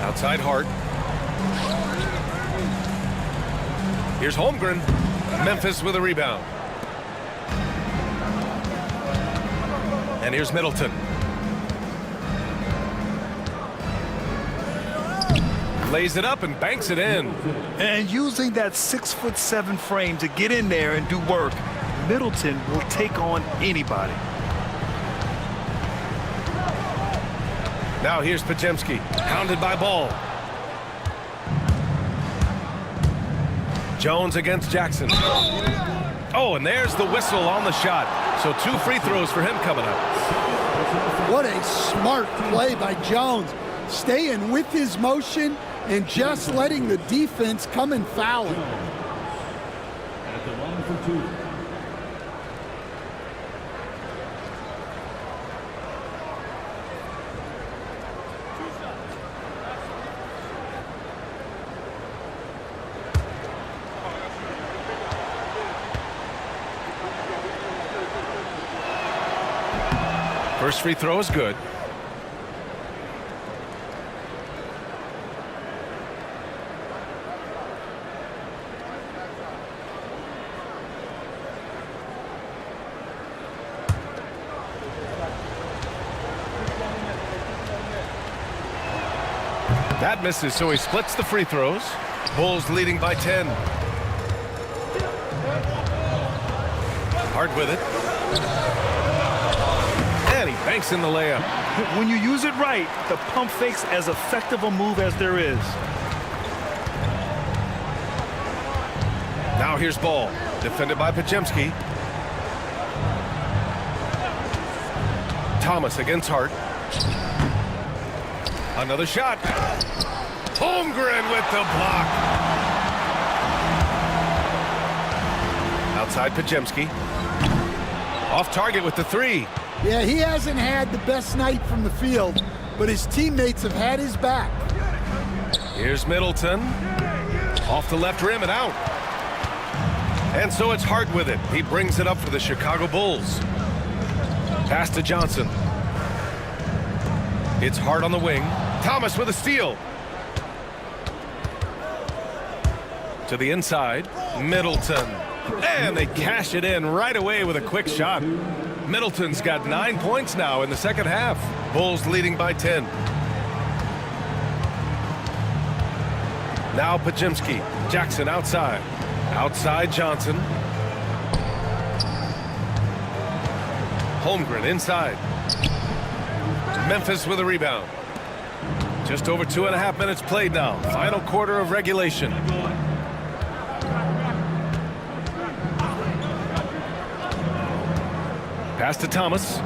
Outside Hart. Here's Holmgren. Memphis with a rebound. And here's Middleton. Lays it up and banks it in. And using that 6'7" frame to get in there and do work, Middleton will take on anybody. Now here's Pajemski, hounded by Ball. Jones against Jackson. Oh, and there's the whistle on the shot. So 2 free throws for him coming up. What a smart play by Jones. Staying with his motion and just letting the defense come and foul him. At the line for 2. First free throw is good. That misses, so he splits the free throws. Bulls leading by 10. Hart with it. And he banks in the layup. When you use it right, the pump fake's as effective a move as there is. Now here's Ball, defended by Pajemski. Thomas against Hart. Another shot. Holmgren with the block. Outside Pajemski. Off target with the 3. Yeah, he hasn't had the best night from the field, but his teammates have had his back. Here's Middleton. Off the left rim and out. And so it's Hart with it. He brings it up for the Chicago Bulls. Pass to Johnson. It's Hart on the wing. Thomas with a steal. To the inside. Middleton. And they cash it in right away with a quick shot. Middleton's got 9 points now in the second half. Bulls leading by 10. Now Pajemski. Jackson outside. Outside Johnson. Holmgren inside. Memphis with a rebound. Just over 2.5 minutes played now. Final quarter of regulation. Pass to Thomas.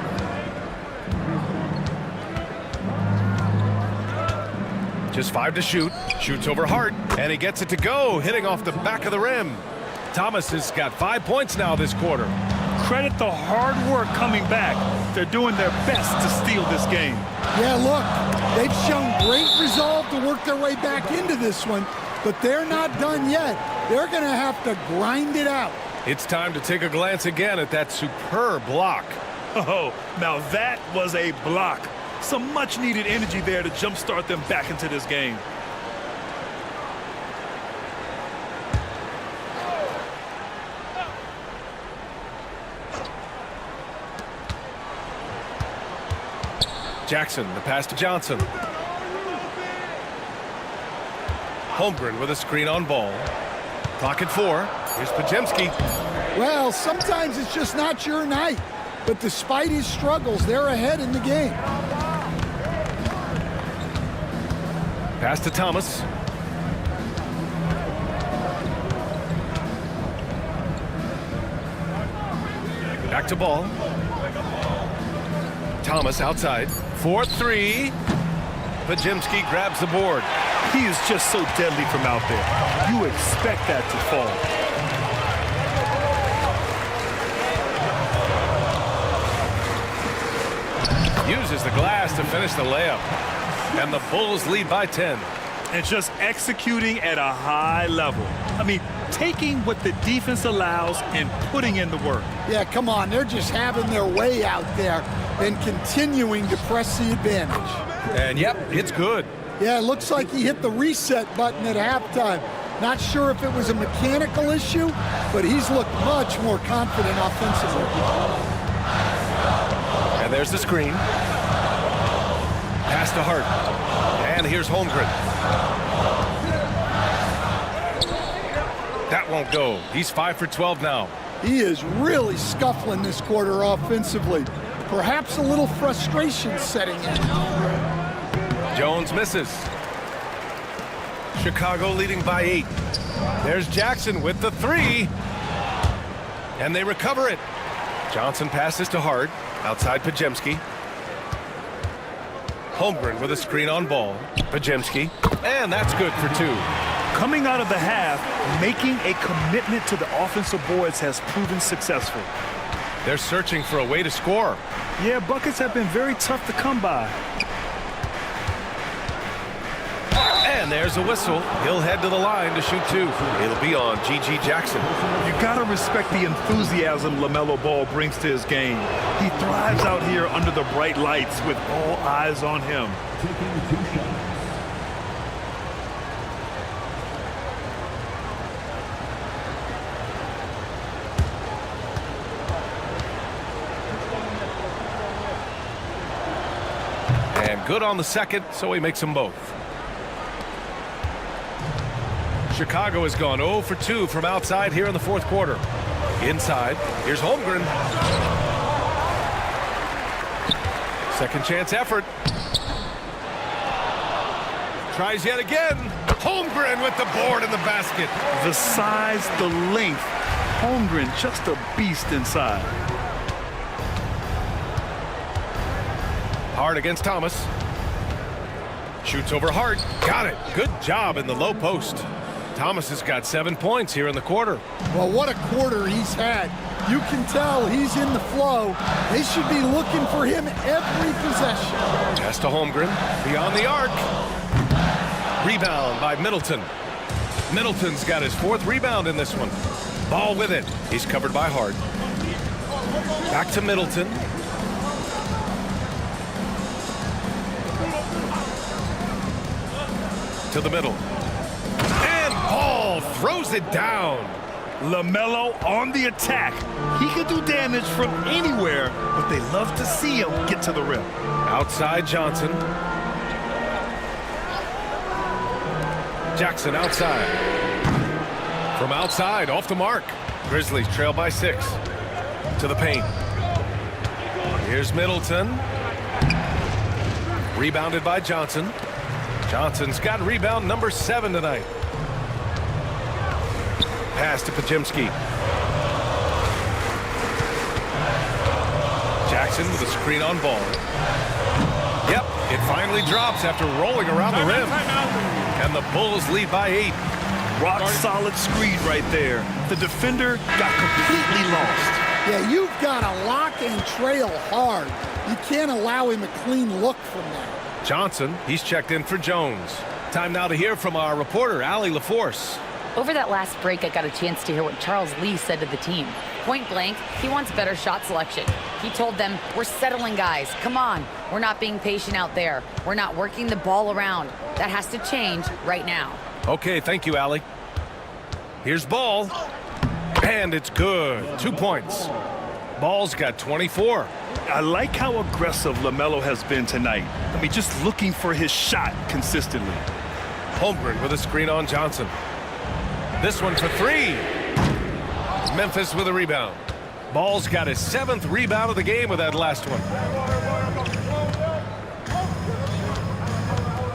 Just 5 to shoot. Shoots over Hart, and he gets it to go, hitting off the back of the rim. Thomas has got 5 points now this quarter. Credit the hard work coming back. They're doing their best to steal this game. Yeah, look, they've shown great resolve to work their way back into this one, but they're not done yet. They're going to have to grind it out. It's time to take a glance again at that superb block. Oh, now that was a block. Some much-needed energy there to jumpstart them back into this game. Jackson, the pass to Johnson. Holmgren with a screen on Ball. Clock at 4. Here's Pajemski. Well, sometimes it's just not your night, but despite his struggles, they're ahead in the game. Pass to Thomas. Back to ball. Thomas outside. 4-3. Pajemski grabs the board. He is just so deadly from out there. You expect that to fall. Uses the glass to finish the layup. And the Bulls lead by 10. And just executing at a high level. I mean, taking what the defense allows and putting in the work. Yeah, come on. They're just having their way out there and continuing to press the advantage. And yep, it's good. Yeah, it looks like he hit the reset button at halftime. Not sure if it was a mechanical issue, but he's looked much more confident offensively. And there's the screen. Pass to Hart. And here's Holmgren. That won't go. He's 5 for 12 now. He is really scuffling this quarter offensively. Perhaps a little frustration setting in. Jones misses. Chicago leading by 8. There's Jackson with the 3. And they recover it. Johnson passes to Hart. Outside Pajemski. Holmgren with a screen on ball. Pajemski. And that's good for 2. Coming out of the half, making a commitment to the offensive boards has proven successful. They're searching for a way to score. Yeah, buckets have been very tough to come by. And there's a whistle. He'll head to the line to shoot 2. It'll be on G.G. Jackson. You gotta respect the enthusiasm LaMelo Ball brings to his game. He thrives out here under the bright lights with all eyes on him. Taking 2 shots. And good on the second, so he makes them both. Chicago has gone 0 for 2 from outside here in the fourth quarter. Inside, here's Holmgren. Second chance effort. Tries yet again. Holmgren with the board in the basket. The size, the length. Holmgren just a beast inside. Hart against Thomas. Shoots over Hart. Got it. Good job in the low post. Thomas has got 7 points here in the quarter. Well, what a quarter he's had. You can tell he's in the flow. They should be looking for him every possession. Pass to Holmgren. Beyond the arc. Rebound by Middleton. Middleton's got his 4th rebound in this one. Ball with it. He's covered by Hart. Back to Middleton. To the middle. And Paul throws it down. LaMelo on the attack. He could do damage from anywhere, but they love to see him get to the rim. Outside Johnson. Jackson outside. From outside, off the mark. Grizzlies trail by 6. To the paint. Here's Middleton. Rebounded by Johnson. Johnson's got rebound number 7 tonight. Pass to Pajemski. Jackson with a screen on ball. Yep, it finally drops after rolling around the rim. And the Bulls lead by 8. Rock solid screen right there. The defender got completely lost. Yeah, you've got to lock and trail hard. You can't allow him a clean look from there. Johnson, he's checked in for Jones. Time now to hear from our reporter, Allie LaForce. Over that last break, I got a chance to hear what Charles Lee said to the team. Point blank, he wants better shot selection. He told them, we're settling, guys. Come on. We're not being patient out there. We're not working the ball around. That has to change right now. Okay, thank you, Allie. Here's Ball. And it's good. 2 points. Ball's got 24. I like how aggressive LaMelo has been tonight. I mean, just looking for his shot consistently. Holmgren with a screen on Johnson. This one for 3. Memphis with a rebound. Ball's got his 7th rebound of the game with that last one.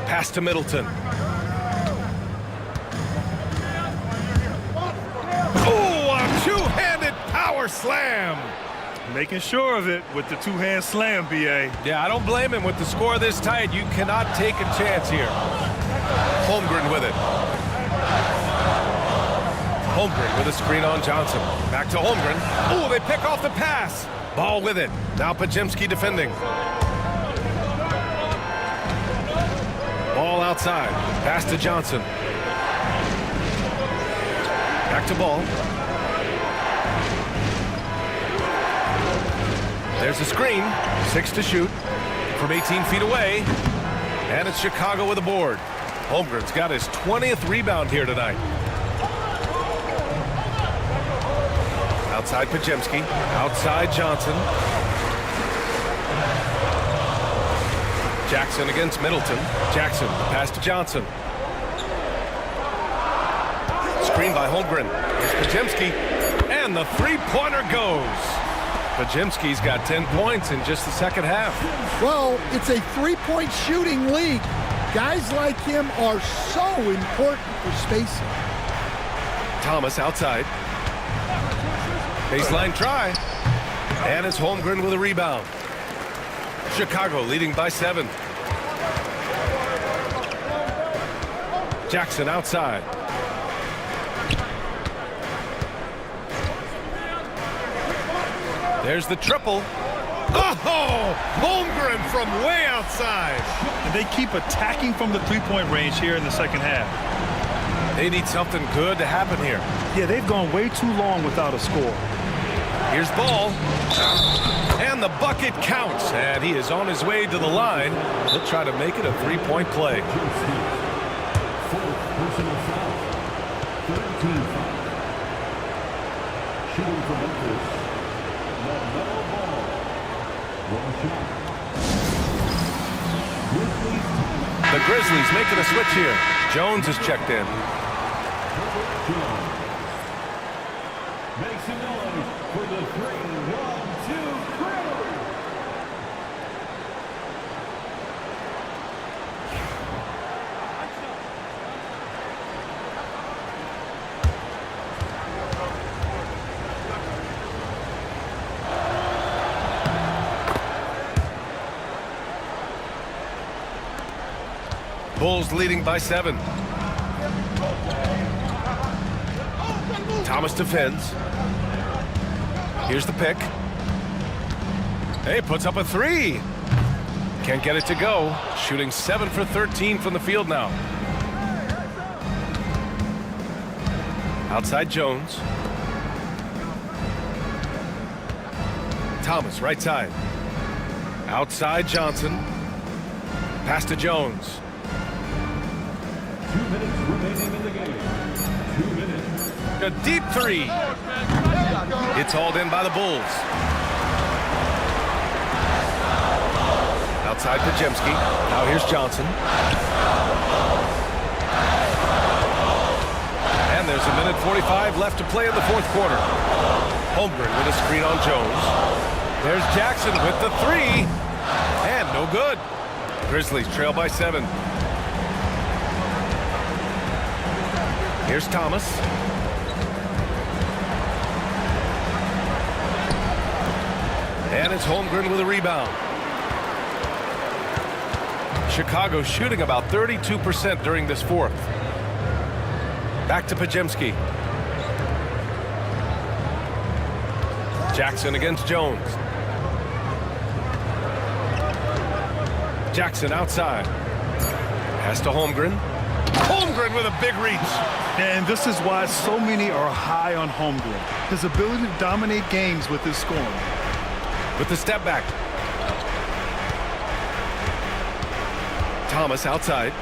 Pass to Middleton. Oh, a two-handed power slam. Making sure of it with the two-hand slam, B.A. Yeah, I don't blame him. With the score this tight, you cannot take a chance here. Holmgren with it. Holmgren with a screen on Johnson. Back to Holmgren. Oh, they pick off the pass. Ball with it. Now Pajemski defending. Ball outside. Pass to Johnson. Back to Ball. There's a screen. 6 to shoot from 18 feet away. And it's Chicago with a board. Holmgren's got his 20th rebound here tonight. Outside Pajemski. Outside Johnson. Jackson against Middleton. Jackson, pass to Johnson. Screen by Holmgren. Here's Pajemski. And the three-pointer goes. Pajemski's got 10 points in just the second half. Well, it's a three-point shooting league. Guys like him are so important for spacing. Thomas outside. Baseline try. And it's Holmgren with a rebound. Chicago leading by 7. Jackson outside. There's the triple. Oh! Holmgren from way outside. And they keep attacking from the three-point range here in the second half. They need something good to happen here. Yeah, they've gone way too long without a score. Here's Ball. And the bucket counts. And he is on his way to the line. He'll try to make it a three-point play. Fourth personal foul. 13 foul. Shooting for Memphis. LaMelo Ball. One shot. Grizzlies timeout. The Grizzlies making a switch here. Jones is checked in. Jones makes a noise for the 3-1-2 Grizzlies. Bulls leading by 7. Thomas defends. Here's the pick. Hey, puts up a 3. Can't get it to go. Shooting 7 for 13 from the field now. Outside Jones. Thomas, right side. Outside Johnson. Pass to Jones. 2 minutes remaining in the game. 2 minutes. A deep 3. It's hauled in by the Bulls. Outside Pajemski. Now here's Johnson. And there's a minute 45 left to play in the fourth quarter. Holmgren with a screen on Jones. There's Jackson with the 3. And no good. Grizzlies trail by 7. Here's Thomas. And it's Holmgren with a rebound. Chicago shooting about 32% during this fourth. Back to Pajemski. Jackson against Jones. Jackson outside. Pass to Holmgren. Holmgren with a big reach. And this is why so many are high on Holmgren. His ability to dominate games with his scoring. With the step back. Thomas outside.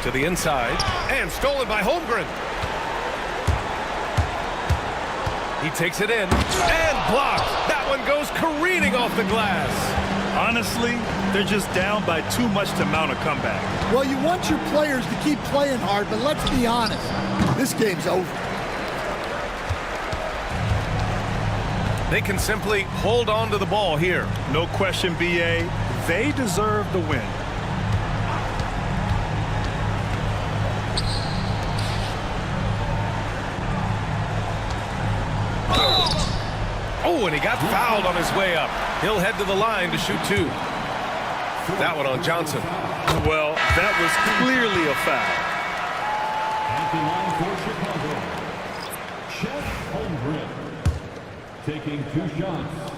To the inside. And stolen by Holmgren. He takes it in. And blocked. That one goes careening off the glass. Honestly, they're just down by too much to mount a comeback. Well, you want your players to keep playing hard, but let's be honest. This game's over. They can simply hold on to the ball here. No question, B.A. They deserve the win. Oh, and he got fouled on his way up. He'll head to the line to shoot 2. That one on Johnson. Well, that was clearly a foul. At the line for Chicago, Chet Holmgren taking 2 shots.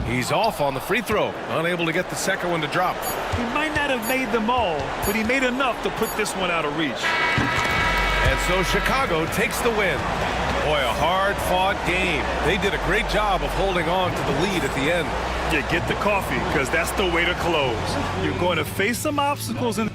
He's off on the free throw, unable to get the second one to drop. He might not have made them all, but he made enough to put this one out of reach. And so Chicago takes the win. Boy, a hard-fought game. They did a great job of holding on to the lead at the end. Yeah, get the coffee, because that's the way to close. You're going to face some obstacles in